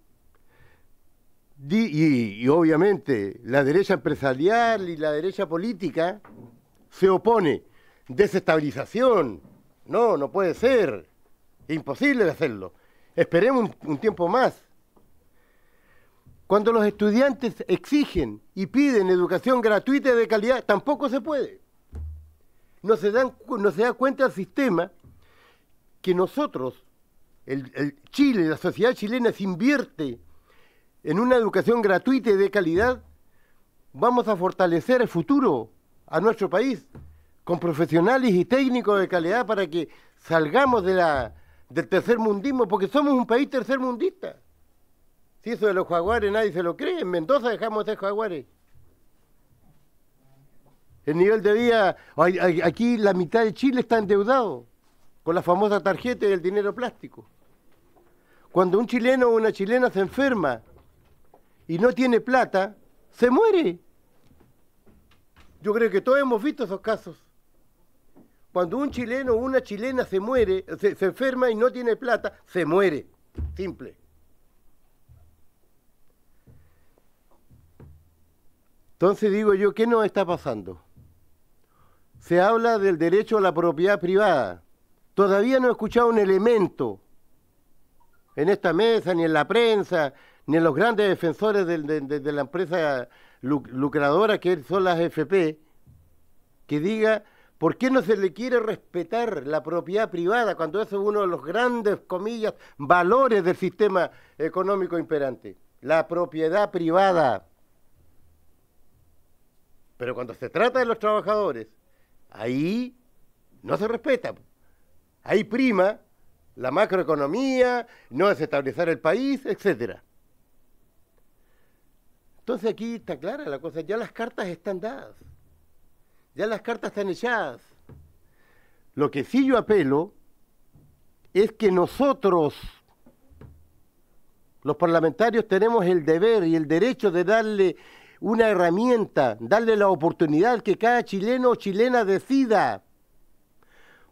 y obviamente la derecha empresarial y la derecha política, se opone. Desestabilización, no puede ser, imposible de hacerlo. Esperemos un tiempo más. Cuando los estudiantes exigen y piden educación gratuita y de calidad, tampoco se puede. No se da cuenta el sistema que nosotros, el Chile, la sociedad chilena, se invierte en una educación gratuita y de calidad, vamos a fortalecer el futuro a nuestro país con profesionales y técnicos de calidad para que salgamos del tercermundismo, porque somos un país tercermundista. Si eso de los jaguares nadie se lo cree, en Mendoza dejamos de ser jaguares. El nivel de vida, aquí la mitad de Chile está endeudado con la famosa tarjeta y el dinero plástico. Cuando un chileno o una chilena se enferma y no tiene plata, se muere. Yo creo que todos hemos visto esos casos. Cuando un chileno o una chilena se muere, se enferma y no tiene plata, se muere. Simple. Entonces digo yo, ¿qué nos está pasando? Se habla del derecho a la propiedad privada. Todavía no he escuchado un elemento en esta mesa, ni en la prensa, ni en los grandes defensores de la empresa lucradora que son las FP, que diga por qué no se le quiere respetar la propiedad privada cuando eso es uno de los grandes, comillas, valores del sistema económico imperante. La propiedad privada. Pero cuando se trata de los trabajadores, ahí no se respeta. Ahí prima la macroeconomía, no desestabilizar el país, etc. Entonces aquí está clara la cosa, ya las cartas están dadas, ya las cartas están echadas. Lo que sí yo apelo es que nosotros, los parlamentarios, tenemos el deber y el derecho de darle una herramienta, darle la oportunidad que cada chileno o chilena decida,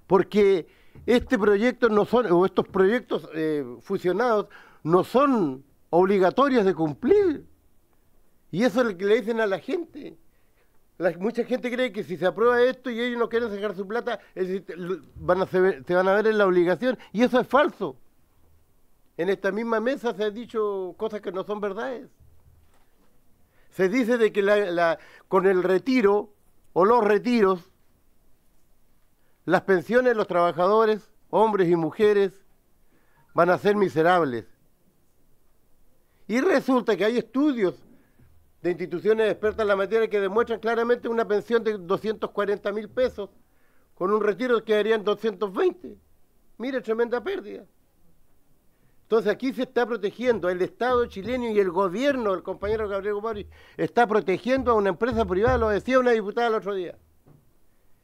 porque este proyecto no son, o estos proyectos fusionados no son obligatorios de cumplir, y eso es lo que le dicen a la gente. Mucha gente cree que si se aprueba esto y ellos no quieren sacar su plata, se van a ver en la obligación, y eso es falso. En esta misma mesa se han dicho cosas que no son verdades. Se dice de que con el retiro o los retiros, las pensiones de los trabajadores, hombres y mujeres, van a ser miserables. Y resulta que hay estudios de instituciones expertas en la materia que demuestran claramente una pensión de 240.000 pesos, con un retiro quedarían 220. Mire, tremenda pérdida. Entonces aquí se está protegiendo, el Estado chileno y el gobierno, el compañero Gabriel Gomari, está protegiendo a una empresa privada, lo decía una diputada el otro día.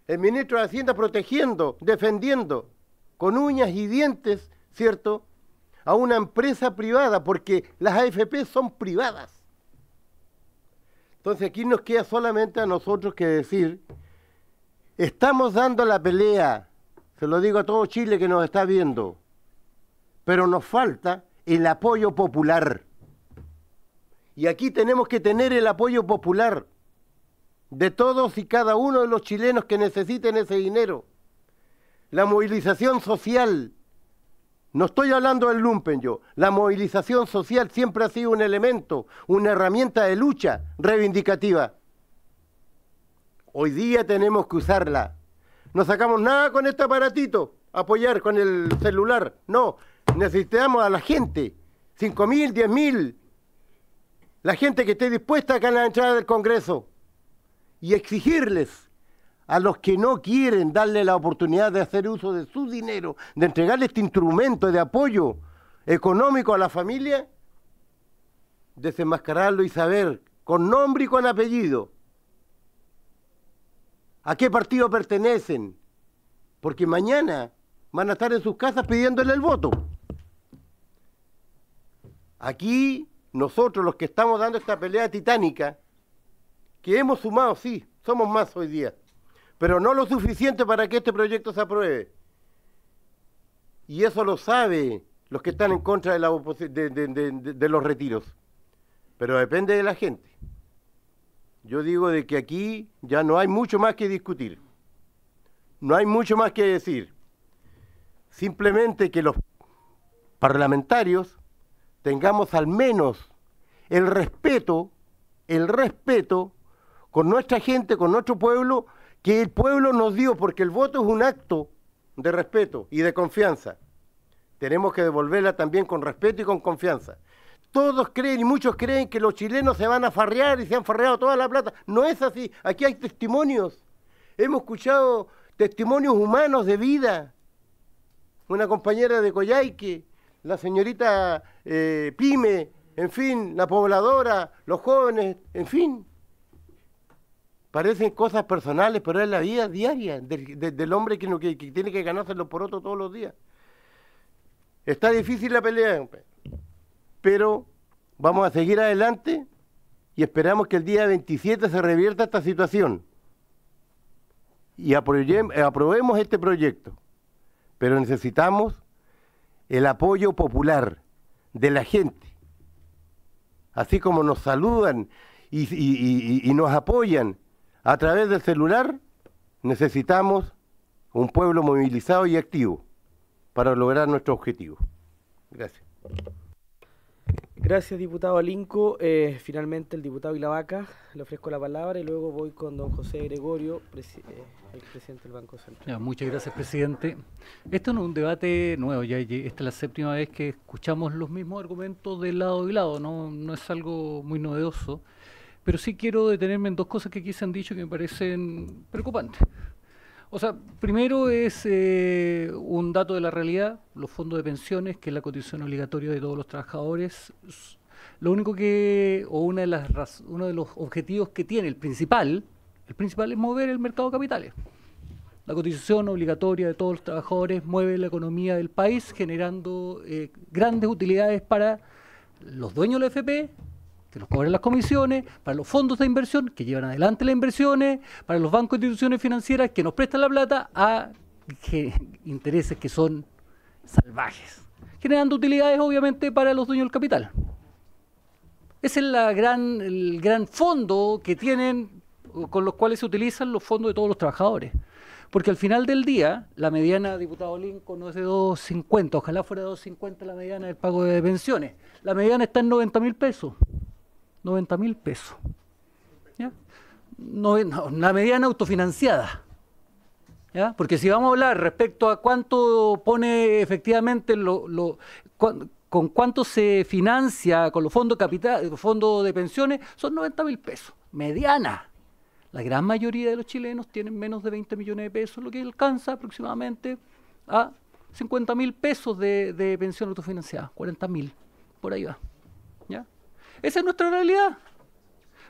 El ministro de Hacienda protegiendo, defendiendo, con uñas y dientes, ¿cierto?, a una empresa privada, porque las AFP son privadas. Entonces aquí nos queda solamente a nosotros que decir, estamos dando la pelea, se lo digo a todo Chile que nos está viendo, pero nos falta el apoyo popular. Y aquí tenemos que tener el apoyo popular de todos y cada uno de los chilenos que necesiten ese dinero. La movilización social, no estoy hablando del lumpen yo, la movilización social siempre ha sido un elemento, una herramienta de lucha reivindicativa. Hoy día tenemos que usarla. No sacamos nada con este aparatito, apoyar con el celular, no, necesitamos a la gente, 5.000, 10.000, la gente que esté dispuesta acá en la entrada del Congreso y exigirles a los que no quieren darle la oportunidad de hacer uso de su dinero, de entregarle este instrumento de apoyo económico a la familia, desenmascararlo y saber con nombre y con apellido a qué partido pertenecen, porque mañana van a estar en sus casas pidiéndole el voto. Aquí nosotros los que estamos dando esta pelea titánica, que hemos sumado, sí, somos más hoy día, pero no lo suficiente para que este proyecto se apruebe. Y eso lo saben los que están en contra de, de los retiros. Pero depende de la gente. Yo digo de que aquí ya no hay mucho más que discutir. No hay mucho más que decir. Simplemente que los parlamentarios tengamos al menos el respeto con nuestra gente, con nuestro pueblo, que el pueblo nos dio, porque el voto es un acto de respeto y de confianza. Tenemos que devolverla también con respeto y con confianza. Todos creen y muchos creen que los chilenos se van a farrear y se han farreado toda la plata. No es así. Aquí hay testimonios. Hemos escuchado testimonios humanos de vida. Una compañera de Coyhaique, la señorita Pyme, en fin, la pobladora, los jóvenes, en fin. Parecen cosas personales, pero es la vida diaria del hombre que tiene que ganarse los porotos todos los días. Está difícil la pelea, pero vamos a seguir adelante y esperamos que el día 27 se revierta esta situación y aprobemos este proyecto. Pero necesitamos el apoyo popular de la gente. Así como nos saludan y nos apoyan a través del celular, necesitamos un pueblo movilizado y activo para lograr nuestro objetivo. Gracias. Gracias, diputado Alinco. Finalmente, el diputado Ilavaca, le ofrezco la palabra y luego voy con don José Gregorio, el presidente del Banco Central. Ya, muchas gracias, presidente. Esto no es un debate nuevo, ya esta es la séptima vez que escuchamos los mismos argumentos de lado y lado, no es algo muy novedoso, pero sí quiero detenerme en dos cosas que aquí se han dicho que me parecen preocupantes. O sea, primero es un dato de la realidad, los fondos de pensiones, que es la cotización obligatoria de todos los trabajadores. Lo único que, o uno de los objetivos que tiene, el principal es mover el mercado de capitales. La cotización obligatoria de todos los trabajadores mueve la economía del país, generando grandes utilidades para los dueños de la FP, que nos cobran las comisiones, para los fondos de inversión que llevan adelante las inversiones, para los bancos e instituciones financieras que nos prestan la plata a intereses que son salvajes, generando utilidades obviamente para los dueños del capital. Ese es el gran fondo que tienen, con los cuales se utilizan los fondos de todos los trabajadores. Porque al final del día, la mediana, diputado Lincoln, no es de 2.50, ojalá fuera de 2.50 la mediana del pago de pensiones. La mediana está en 90.000 pesos. 90.000 pesos. ¿Ya? La mediana autofinanciada. ¿Ya? Porque si vamos a hablar respecto a cuánto pone efectivamente, con cuánto se financia con los fondos de pensiones, son 90.000 pesos. Mediana. La gran mayoría de los chilenos tienen menos de 20 millones de pesos, lo que alcanza aproximadamente a 50.000 pesos de pensión autofinanciada, 40.000, por ahí va. ¿Ya? Esa es nuestra realidad.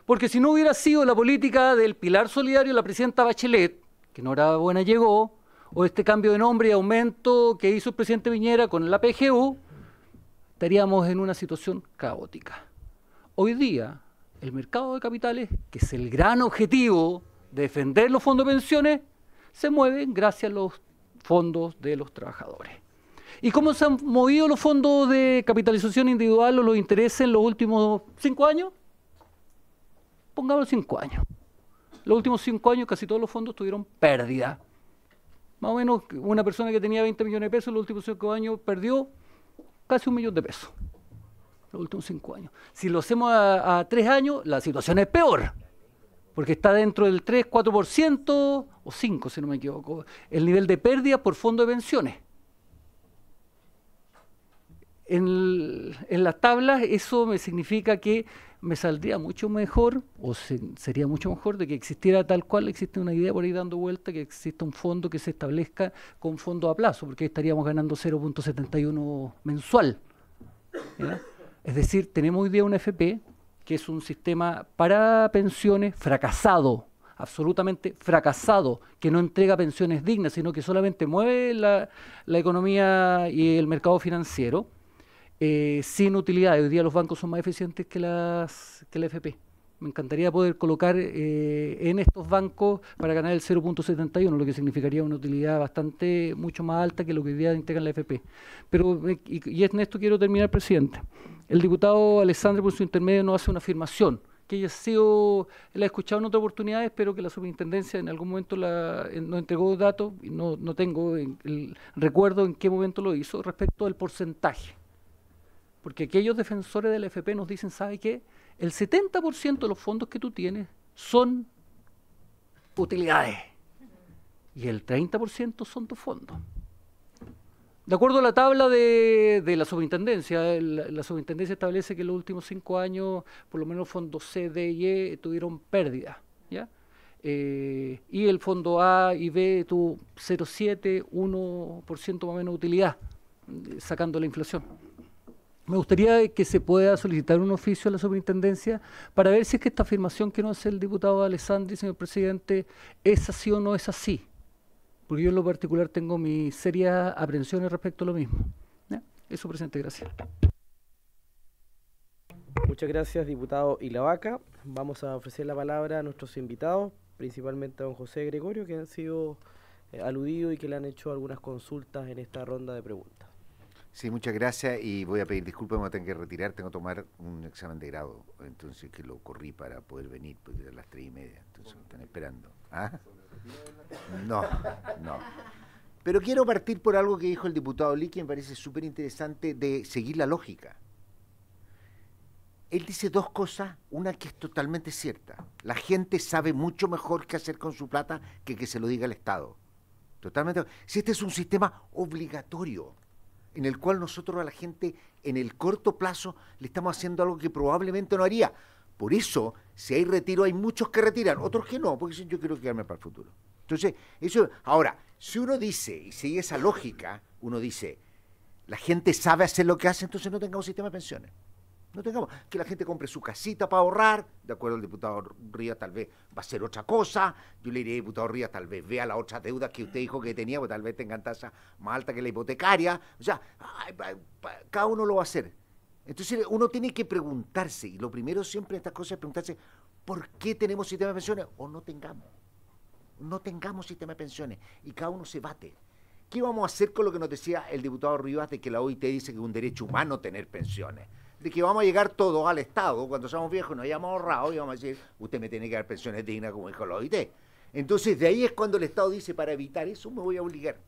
Porque si no hubiera sido la política del pilar solidario de la presidenta Bachelet, que enhorabuena llegó, o este cambio de nombre y aumento que hizo el presidente Piñera con la PGU, estaríamos en una situación caótica. Hoy día, el mercado de capitales, que es el gran objetivo de defender los fondos de pensiones, se mueven gracias a los fondos de los trabajadores. ¿Y cómo se han movido los fondos de capitalización individual o los intereses en los últimos 5 años? Pongamos 5 años. Los últimos 5 años casi todos los fondos tuvieron pérdida. Más o menos una persona que tenía 20 millones de pesos en los últimos 5 años perdió casi 1 millón de pesos. Los últimos 5 años. Si lo hacemos a 3 años, la situación es peor. Porque está dentro del 3, 4% o 5, si no me equivoco, el nivel de pérdida por fondo de pensiones. En las tablas eso me significa que me saldría mucho mejor, o sería mucho mejor de que existiera tal cual, existe una idea por ahí dando vuelta, que exista un fondo que se establezca con fondo a plazo, porque ahí estaríamos ganando 0.71 mensual. ¿Ya? Es decir, tenemos hoy día una AFP, que es un sistema para pensiones fracasado, absolutamente fracasado, que no entrega pensiones dignas, sino que solamente mueve la economía y el mercado financiero, sin utilidad. Hoy día los bancos son más eficientes que la AFP. Me encantaría poder colocar en estos bancos para ganar el 0.71, lo que significaría una utilidad bastante, mucho más alta que lo que hoy día entrega la AFP. Pero, y en esto quiero terminar, presidente. El diputado Alessandri, por su intermedio, nos hace una afirmación, que ella la he escuchado en otras oportunidades, pero que la superintendencia en algún momento nos entregó datos, y no tengo el recuerdo en qué momento lo hizo, respecto al porcentaje. Porque aquellos defensores de la AFP nos dicen, ¿sabe qué? El 70% de los fondos que tú tienes son utilidades y el 30% son tus fondos. De acuerdo a la tabla de la superintendencia, la superintendencia establece que en los últimos 5 años, por lo menos los fondos C, D y E tuvieron pérdida, ¿ya? Y el fondo A y B tuvo 0,7, 1% más o menos de utilidad, sacando la inflación. Me gustaría que se pueda solicitar un oficio a la superintendencia para ver si es que esta afirmación que nos hace el diputado Alessandri, señor presidente, es así o no es así. Porque yo en lo particular tengo mis serias aprensiones respecto a lo mismo. ¿Ya? Eso, presidente, gracias. Muchas gracias, diputado Ilavaca. Vamos a ofrecer la palabra a nuestros invitados, principalmente a don José Gregorio, que han sido aludidos y que le han hecho algunas consultas en esta ronda de preguntas. Sí, muchas gracias y voy a pedir disculpas, me voy a tener que retirar, tengo que tomar un examen de grado, entonces que lo corrí para poder venir, porque a las 3:30, entonces me están esperando. ¿Ah? No. Pero quiero partir por algo que dijo el diputado Lee, que me parece súper interesante de seguir la lógica. Él dice 2 cosas, una que es totalmente cierta. La gente sabe mucho mejor qué hacer con su plata que se lo diga el Estado. Totalmente. Si este es un sistema obligatorio, en el cual nosotros a la gente en el corto plazo le estamos haciendo algo que probablemente no haría. Por eso, si hay retiro, hay muchos que retiran, otros que no, porque yo quiero quedarme para el futuro. Entonces, eso. Ahora, si uno dice, y sigue esa lógica, uno dice, la gente sabe hacer lo que hace, entonces no tengamos sistema de pensiones. No tengamos, que la gente compre su casita para ahorrar, de acuerdo al diputado Rivas, tal vez va a ser otra cosa. Yo le diría, diputado Rivas, tal vez vea las otras deudas que usted dijo que tenía, porque tal vez tengan tasa más alta que la hipotecaria. O sea, cada uno lo va a hacer. Entonces uno tiene que preguntarse, y lo primero siempre en estas cosas es preguntarse, ¿por qué tenemos sistema de pensiones? O no tengamos sistema de pensiones, y cada uno se bate. ¿Qué vamos a hacer con lo que nos decía el diputado Rivas de que la OIT dice que es un derecho humano tener pensiones? De que vamos a llegar todos al Estado, cuando somos viejos nos hayamos ahorrado y vamos a decir, usted me tiene que dar pensiones dignas como dijo la OIT. Entonces de ahí es cuando el Estado dice, para evitar eso me voy a obligar.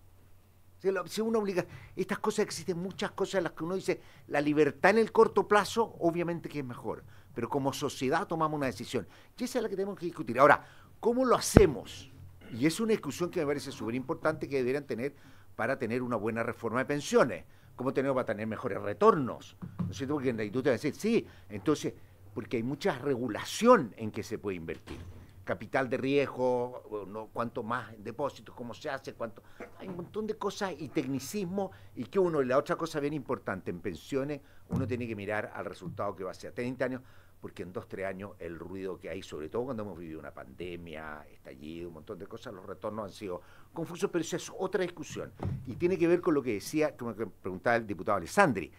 Si uno obliga, estas cosas existen muchas cosas en las que uno dice, la libertad en el corto plazo obviamente que es mejor, pero como sociedad tomamos una decisión. Y esa es la que tenemos que discutir. Ahora, ¿cómo lo hacemos? Y es una discusión que me parece súper importante que deberían tener para tener una buena reforma de pensiones. ¿Cómo tenemos para tener mejores retornos? ¿No es cierto? Porque en la industria va a decir, sí, entonces, porque hay mucha regulación en que se puede invertir. Capital de riesgo, no, cuánto más en depósitos, cómo se hace, cuánto. Hay un montón de cosas y tecnicismo, y que uno, y la otra cosa bien importante, en pensiones, uno tiene que mirar al resultado que va a ser a 30 años, porque en 2-3 años el ruido que hay, sobre todo cuando hemos vivido una pandemia, estallido, un montón de cosas, los retornos han sido confusos, pero esa es otra discusión. Y tiene que ver con lo que decía, como que preguntaba el diputado Alessandri.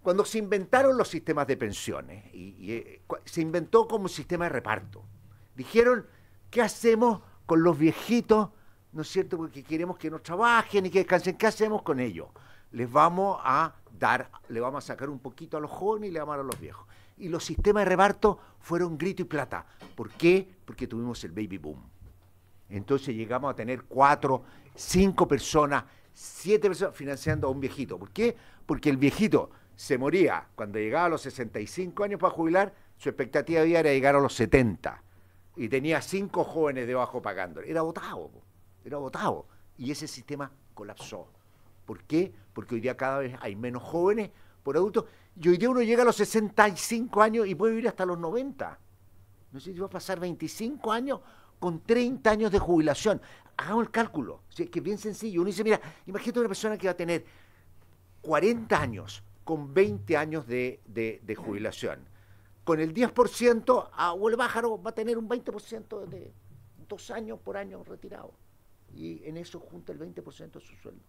Cuando se inventaron los sistemas de pensiones, se inventó como un sistema de reparto. Dijeron, ¿qué hacemos con los viejitos? ¿No es cierto? Porque queremos que no trabajen y que descansen. ¿Qué hacemos con ellos? Le vamos a sacar un poquito a los jóvenes y le vamos a dar a los viejos. Y los sistemas de reparto fueron grito y plata. ¿Por qué? Porque tuvimos el baby boom. Entonces llegamos a tener 4, 5 personas, 7 personas financiando a un viejito. ¿Por qué? Porque el viejito se moría cuando llegaba a los 65 años para jubilar, su expectativa de vida era llegar a los 70. Y tenía 5 jóvenes debajo pagándole. Era votado. Y ese sistema colapsó. ¿Por qué? Porque hoy día cada vez hay menos jóvenes por adultos. Y hoy día uno llega a los 65 años y puede vivir hasta los 90. No sé si va a pasar 25 años con 30 años de jubilación. Hagamos el cálculo, que es bien sencillo. Uno dice, mira, imagínate una persona que va a tener 40 años con 20 años de jubilación. Con el 10%, abuelo pájaro va a tener un 20% de 2 años por año retirado. Y en eso junta el 20% de su sueldo.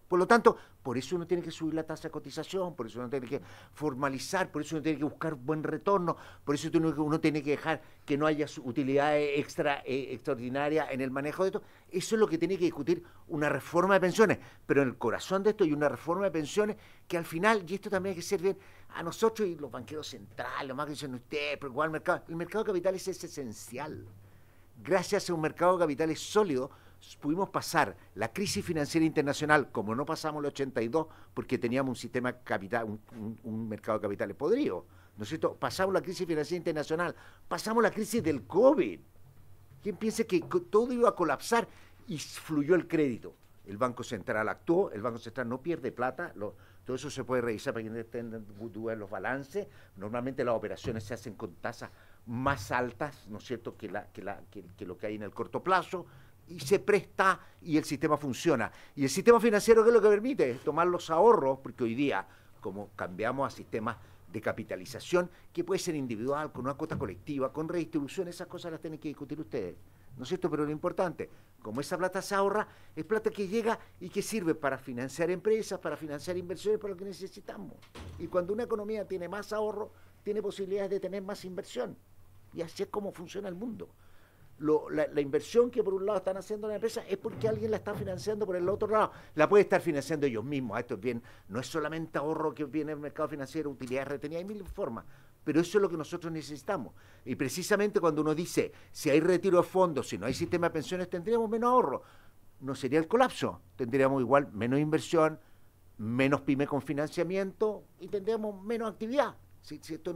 Por lo tanto, por eso uno tiene que subir la tasa de cotización, por eso uno tiene que formalizar, por eso uno tiene que buscar buen retorno, por eso uno tiene que dejar que no haya utilidades extraordinarias en el manejo de esto. Eso es lo que tiene que discutir una reforma de pensiones. Pero en el corazón de esto hay una reforma de pensiones que al final, y esto también hay que ser bien, a nosotros y los banqueros centrales, lo más que dicen ustedes, pero igual el mercado de capitales es esencial. Gracias a un mercado de capitales sólido, pudimos pasar la crisis financiera internacional, como no pasamos el 82, porque teníamos un sistema capital, un mercado de capitales podrido, ¿no es cierto? Pasamos la crisis financiera internacional, pasamos la crisis del COVID. ¿Quién piensa que todo iba a colapsar? Y fluyó el crédito. El Banco Central actuó, el Banco Central no pierde plata, todo eso se puede revisar para que tengan los balances. Normalmente las operaciones se hacen con tasas más altas, ¿no es cierto?, que lo que hay en el corto plazo. Y se presta y el sistema funciona. Y el sistema financiero, ¿qué es lo que permite? Tomar los ahorros, porque hoy día, como cambiamos a sistemas de capitalización, que puede ser individual, con una cuota colectiva, con redistribución, esas cosas las tienen que discutir ustedes, ¿no es cierto? Pero lo importante, como esa plata se ahorra, es plata que llega y que sirve para financiar empresas, para financiar inversiones, para lo que necesitamos. Y cuando una economía tiene más ahorro, tiene posibilidades de tener más inversión. Y así es como funciona el mundo. La inversión que por un lado están haciendo las empresas es porque alguien la está financiando por el otro lado. La puede estar financiando ellos mismos. Esto es bien, no es solamente ahorro que viene del mercado financiero, utilidades retenidas, hay mil formas. Pero eso es lo que nosotros necesitamos. Y precisamente cuando uno dice, si hay retiro de fondos, si no hay sistema de pensiones, tendríamos menos ahorro. No sería el colapso. Tendríamos igual menos inversión, menos pyme con financiamiento y tendríamos menos actividad. Si esto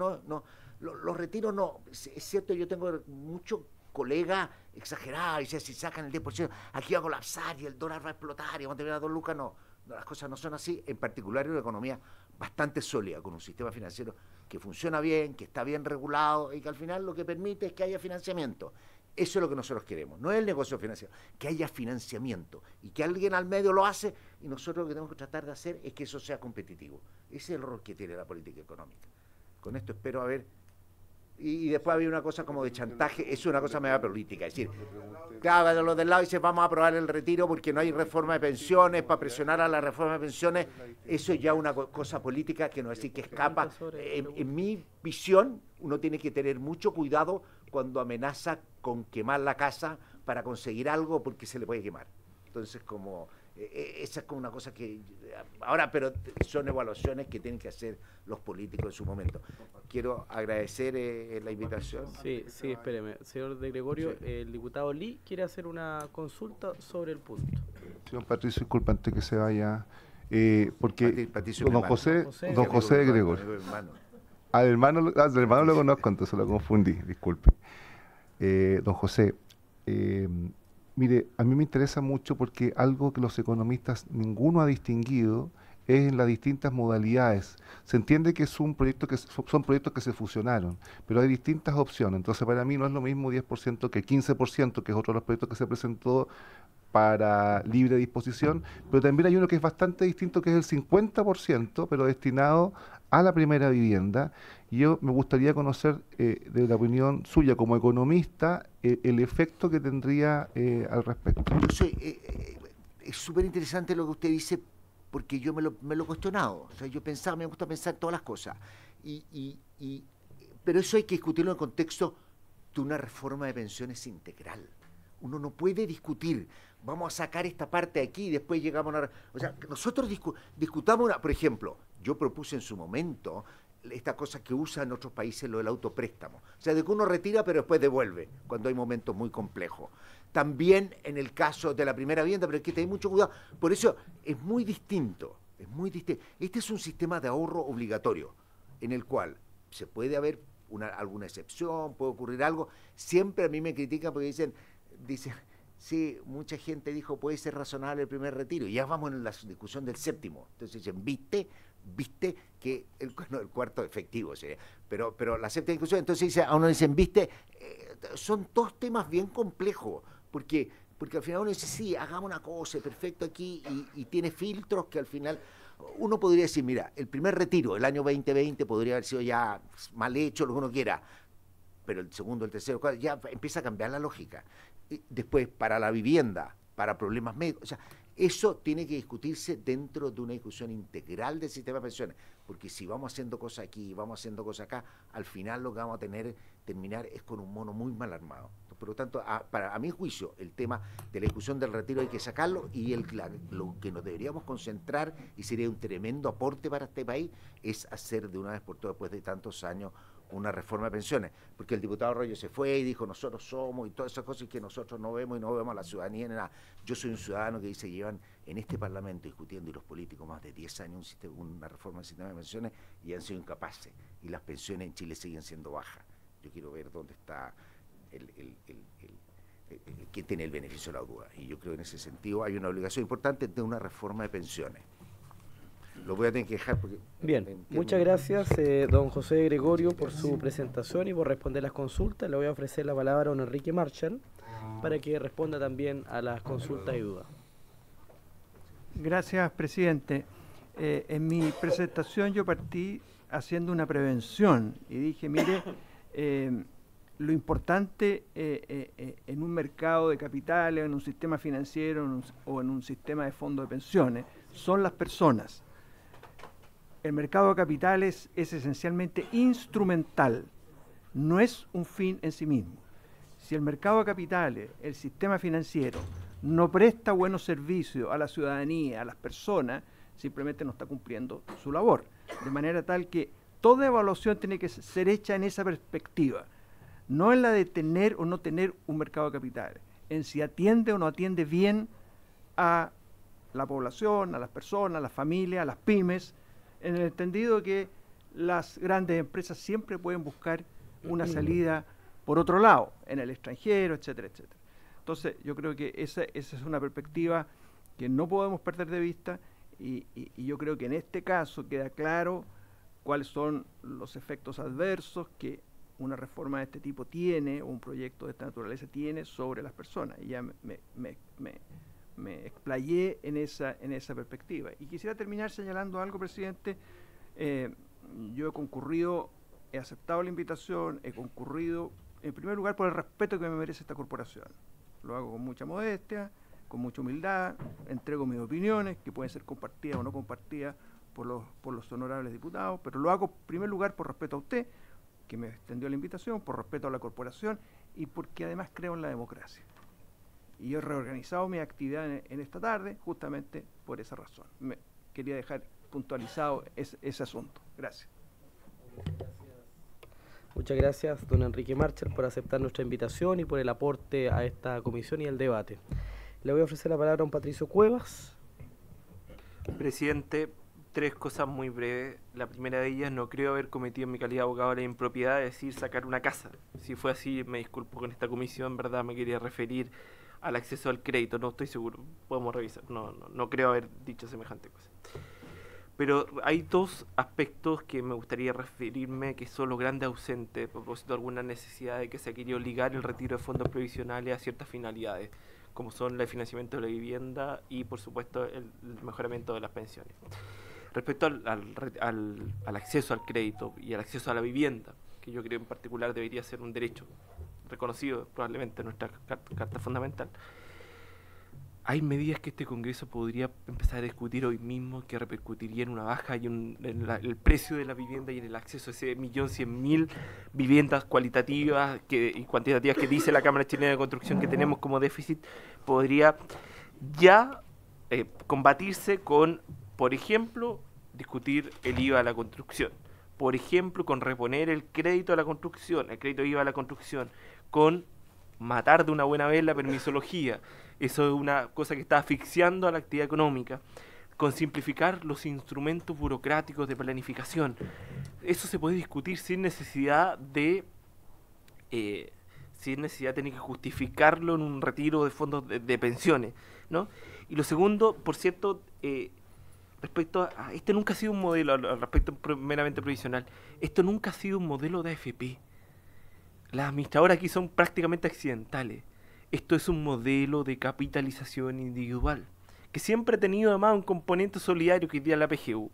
los retiros no. Es cierto, yo tengo mucho colega exagerado, y dice, si sacan el 10%, aquí va a colapsar y el dólar va a explotar y vamos a tener a 2 lucas. No, las cosas no son así, en particular en una economía bastante sólida, con un sistema financiero que funciona bien, que está bien regulado y que al final lo que permite es que haya financiamiento. Eso es lo que nosotros queremos, no es el negocio financiero, que haya financiamiento y que alguien al medio lo hace y nosotros lo que tenemos que tratar de hacer es que eso sea competitivo. Ese es el rol que tiene la política económica. Con esto espero haber... Y después había una cosa como de chantaje, es una cosa media política, es decir, claro, los del lado dicen vamos a aprobar el retiro porque no hay reforma de pensiones, para presionar a la reforma de pensiones, eso es ya una cosa política que no es decir que escapa. En mi visión, uno tiene que tener mucho cuidado cuando amenaza con quemar la casa para conseguir algo porque se le puede quemar. Entonces, esa es como una cosa que ahora, pero son evaluaciones que tienen que hacer los políticos en su momento. Quiero agradecer la invitación. Sí, espéreme. Señor de Gregorio, sí. El diputado Lee quiere hacer una consulta sobre el punto. Señor Patricio, disculpa antes que se vaya, porque Patricio, don José de Gregorio. Al hermano lo conozco, entonces lo confundí, disculpe. Don José, mire, a mí me interesa mucho porque algo que los economistas ninguno ha distinguido es en las distintas modalidades. Se entiende que son proyectos que se fusionaron, pero hay distintas opciones. Entonces, para mí no es lo mismo 10% que 15%, que es otro de los proyectos que se presentó para libre disposición, pero también hay uno que es bastante distinto, que es el 50%, pero destinado a la primera vivienda. Y yo me gustaría conocer, de la opinión suya como economista, el efecto que tendría al respecto. Es súper interesante lo que usted dice, porque yo me lo he cuestionado. O sea, yo pensaba, me gusta pensar todas las cosas. Pero eso hay que discutirlo en el contexto de una reforma de pensiones integral. Uno no puede discutir, vamos a sacar esta parte de aquí y después llegamos a una... O sea, nosotros discutamos por ejemplo, yo propuse en su momento esta cosa que usa en otros países lo del autopréstamo. O sea, de que uno retira pero después devuelve, cuando hay momentos muy complejos. También en el caso de la primera vivienda, pero hay que tener mucho cuidado. Por eso es muy distinto, es muy distinto. Este es un sistema de ahorro obligatorio, en el cual se puede haber alguna excepción, puede ocurrir algo. Siempre a mí me critican porque dicen, sí, mucha gente dijo puede ser razonable el primer retiro, y ya vamos en la discusión del séptimo. Entonces dicen, viste que el cuarto efectivo sería, pero la séptima discusión, entonces a uno dicen, son dos temas bien complejos, porque al final uno dice, sí, hagamos una cosa, perfecto aquí, y tiene filtros que al final uno podría decir, mira, el primer retiro, el año 2020 podría haber sido ya mal hecho, lo que uno quiera, pero el segundo, el tercero, ya empieza a cambiar la lógica. Y después, para la vivienda, para problemas médicos, o sea, eso tiene que discutirse dentro de una discusión integral del sistema de pensiones, porque si vamos haciendo cosas aquí, vamos haciendo cosas acá, al final lo que vamos a terminar es con un mono muy mal armado. Por lo tanto, a mi juicio, el tema de la discusión del retiro hay que sacarlo, y lo que nos deberíamos concentrar, y sería un tremendo aporte para este país, es hacer de una vez por todas, después de tantos años, una reforma de pensiones, porque el diputado Arroyo se fue y dijo nosotros somos y todas esas cosas que nosotros no vemos y no vemos a la ciudadanía ni nada. Yo soy un ciudadano que dice, llevan en este Parlamento discutiendo, y los políticos más de 10 años una reforma del sistema de pensiones, y han sido incapaces, y las pensiones en Chile siguen siendo bajas. Yo quiero ver dónde está quién tiene el beneficio de la duda, y yo creo que en ese sentido hay una obligación importante de una reforma de pensiones. Lo voy a tener que dejar porque... Bien, muchas gracias don José Gregorio por su presentación y por responder las consultas. Le voy a ofrecer la palabra a don Enrique Marchand para que responda también a las consultas y dudas. Gracias, presidente. En mi presentación yo partí haciendo una prevención y dije, mire, lo importante en un mercado de capitales, en un sistema financiero o en un sistema de fondos de pensiones son las personas. El mercado de capitales es esencialmente instrumental, no es un fin en sí mismo. Si el mercado de capitales, el sistema financiero, no presta buenos servicios a la ciudadanía, a las personas, simplemente no está cumpliendo su labor. De manera tal que toda evaluación tiene que ser hecha en esa perspectiva, no en la de tener o no tener un mercado de capitales, en si atiende o no atiende bien a la población, a las personas, a las familias, a las pymes, en el entendido que las grandes empresas siempre pueden buscar una salida por otro lado, en el extranjero, etcétera, etcétera. Entonces, yo creo que esa es una perspectiva que no podemos perder de vista, y yo creo que en este caso queda claro cuáles son los efectos adversos que una reforma de este tipo tiene, o un proyecto de esta naturaleza tiene sobre las personas. Y ya me explayé en esa perspectiva. Y quisiera terminar señalando algo, presidente. Yo he aceptado la invitación, he concurrido, en primer lugar, por el respeto que me merece esta corporación. Lo hago con mucha modestia, con mucha humildad, entrego mis opiniones, que pueden ser compartidas o no compartidas por los honorables diputados, pero lo hago en primer lugar por respeto a usted, que me extendió la invitación, por respeto a la corporación, y porque además creo en la democracia. Y yo he reorganizado mi actividad en esta tarde justamente por esa razón. Quería dejar puntualizado ese asunto. Gracias. Muchas gracias, don Enrique Marchand, por aceptar nuestra invitación y por el aporte a esta comisión y al debate. Le voy a ofrecer la palabra a don Patricio Cuevas. Presidente, tres cosas muy breves. La primera de ellas, no creo haber cometido en mi calidad de abogado la impropiedad de decir sacar una casa. Si fue así, me disculpo con esta comisión, en verdad me quería referir al acceso al crédito, no estoy seguro, podemos revisar, no creo haber dicho semejante cosa. Pero hay dos aspectos que me gustaría referirme, que son los grandes ausentes, a propósito de alguna necesidad de que se quería obligar el retiro de fondos previsionales a ciertas finalidades, como son el financiamiento de la vivienda y, por supuesto, el mejoramiento de las pensiones. Respecto al acceso al crédito y al acceso a la vivienda, que yo creo en particular debería ser un derecho reconocido probablemente en nuestra carta fundamental, hay medidas que este Congreso podría empezar a discutir hoy mismo que repercutirían en una baja y el precio de la vivienda y en el acceso a ese 1.100.000 viviendas cualitativas y cuantitativas que dice la Cámara Chilena de Construcción que tenemos como déficit, podría ya combatirse con, por ejemplo, discutir el IVA a la construcción, por ejemplo, con reponer el crédito a la construcción, el crédito IVA a la construcción, con matar de una buena vez la permisología. Eso es una cosa que está asfixiando a la actividad económica, con simplificar los instrumentos burocráticos de planificación. Eso se puede discutir sin necesidad de tener que justificarlo en un retiro de fondos de pensiones, ¿no? Y lo segundo, por cierto, respecto a este nunca ha sido un modelo, al respecto meramente provisional, esto nunca ha sido un modelo de AFP. Las administradoras aquí son prácticamente accidentales. Esto es un modelo de capitalización individual, que siempre ha tenido además un componente solidario que hoy día es la PGU,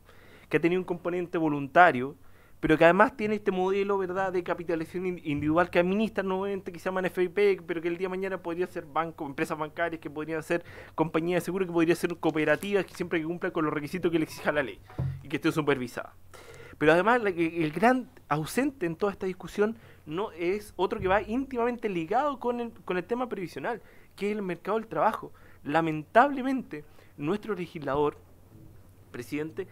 que ha tenido un componente voluntario, pero que además tiene este modelo, ¿verdad?, de capitalización individual que administra nuevamente, que se llaman FIP, pero que el día de mañana podría ser banco, empresas bancarias, que podrían ser compañías de seguro, que podrían ser cooperativas, que siempre que cumplan con los requisitos que le exija la ley y que estén supervisadas. Pero además el gran ausente en toda esta discusión no es otro que va íntimamente ligado con el tema previsional, que es el mercado del trabajo. Lamentablemente, nuestro legislador, presidente,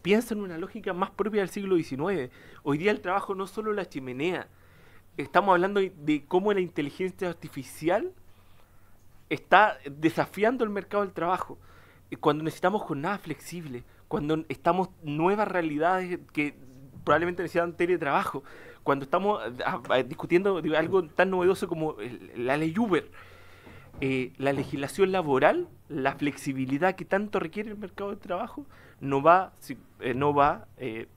piensa en una lógica más propia del siglo XIX. Hoy día el trabajo no es solo la chimenea. Estamos hablando de cómo la inteligencia artificial está desafiando el mercado del trabajo. Cuando necesitamos jornadas flexibles, cuando estamos nuevas realidades que probablemente necesitan teletrabajo, cuando estamos discutiendo algo tan novedoso como la ley Uber, la legislación laboral, la flexibilidad que tanto requiere el mercado de trabajo, no va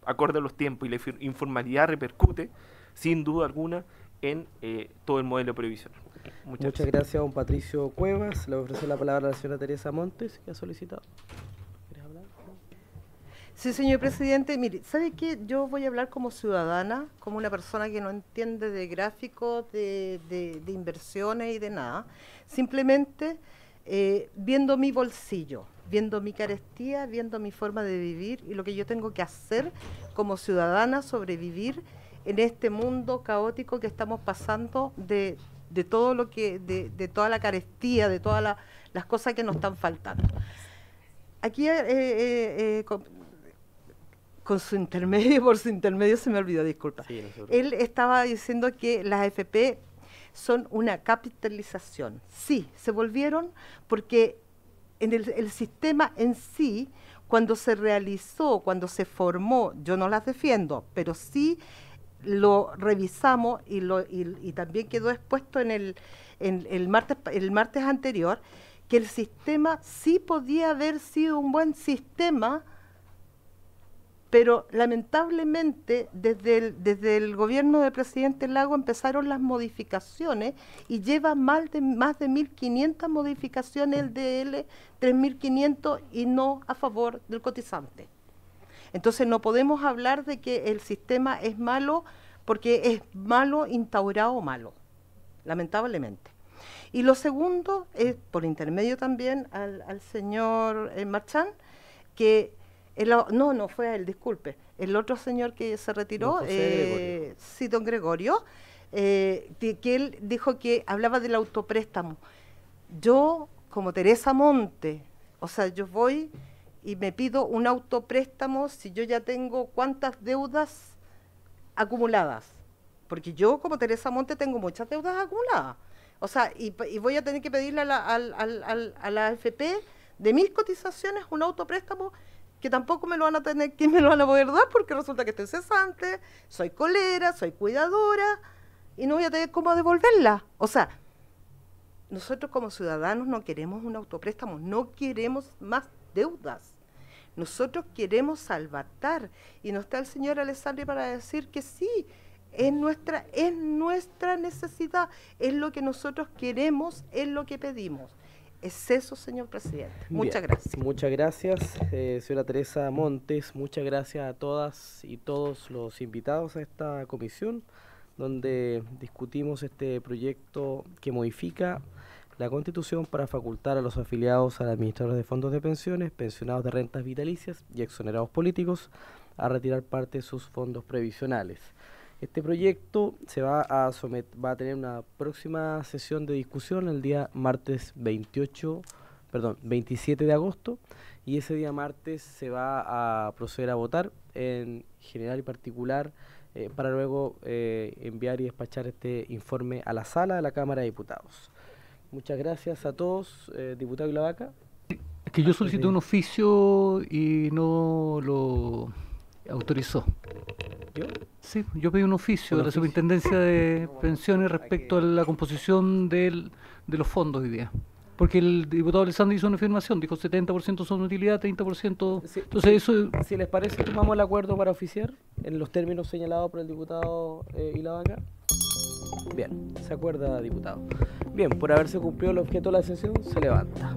acorde a los tiempos, y la informalidad repercute, sin duda alguna, en todo el modelo previsional. Muchas gracias, don Patricio Cuevas. Le ofrece la palabra a la señora Teresa Montes, que ha solicitado. ¿Quieres hablar? Sí, señor presidente. Mire, ¿sabe qué? Yo voy a hablar como ciudadana, como una persona que no entiende de gráficos, de inversiones y de nada. Simplemente viendo mi bolsillo, viendo mi carestía, viendo mi forma de vivir y lo que yo tengo que hacer como ciudadana, sobrevivir en este mundo caótico que estamos pasando de todo lo que, de toda la carestía, de todas las cosas que nos están faltando. Aquí con su intermedio, por su intermedio se me olvidó, disculpa. Sí, él estaba diciendo que las AFP son una capitalización. Sí, se volvieron porque en el sistema en sí, cuando se realizó, cuando se formó, yo no las defiendo, pero sí lo revisamos y también quedó expuesto en el martes anterior, que el sistema sí podía haber sido un buen sistema, pero lamentablemente desde el gobierno del presidente Lago empezaron las modificaciones y lleva más de 1.500 modificaciones el DL, 3.500 y no a favor del cotizante. Entonces no podemos hablar de que el sistema es malo porque es malo instaurado malo, lamentablemente. Y lo segundo es, por intermedio también al señor Marchán, que no fue a él, disculpe, el otro señor que se retiró, sí, don Gregorio, que él dijo que hablaba del autopréstamo. Yo, como Teresa Monte, o sea, yo voy y me pido un autopréstamo si yo ya tengo cuántas deudas acumuladas, porque yo como Teresa Monte tengo muchas deudas acumuladas, o sea, y voy a tener que pedirle a la AFP de mis cotizaciones un autopréstamo que tampoco me lo van a poder dar porque resulta que estoy cesante, soy colera, soy cuidadora y no voy a tener cómo devolverla. O sea, nosotros como ciudadanos no queremos un autopréstamo, no queremos más deudas. Nosotros queremos salvatar, y no está el señor Alessandri para decir que sí, es nuestra necesidad, es lo que nosotros queremos, es lo que pedimos. Es eso, señor presidente. Muchas gracias. Muchas gracias, señora Teresa Montes. Muchas gracias a todas y todos los invitados a esta comisión, donde discutimos este proyecto que modifica la Constitución para facultar a los afiliados a los administradores de fondos de pensiones, pensionados de rentas vitalicias y exonerados políticos a retirar parte de sus fondos previsionales. Este proyecto se va a tener una próxima sesión de discusión el día martes 27 de agosto, y ese día martes se va a proceder a votar en general y particular para luego enviar y despachar este informe a la sala de la Cámara de Diputados. Muchas gracias a todos. Diputado Glavaca. Es que yo solicité un oficio y no lo autorizó. ¿Yo? Sí, yo pedí un oficio de la Superintendencia de Pensiones respecto a la composición de los fondos hoy día. Porque el diputado Alessandri hizo una afirmación, dijo 70% son utilidad, 30%... Sí, entonces eso... Si les parece, tomamos el acuerdo para oficiar en los términos señalados por el diputado Glavaca. Bien, se acuerda, diputado. Bien, por haberse cumplido el objeto de la sesión, se levanta.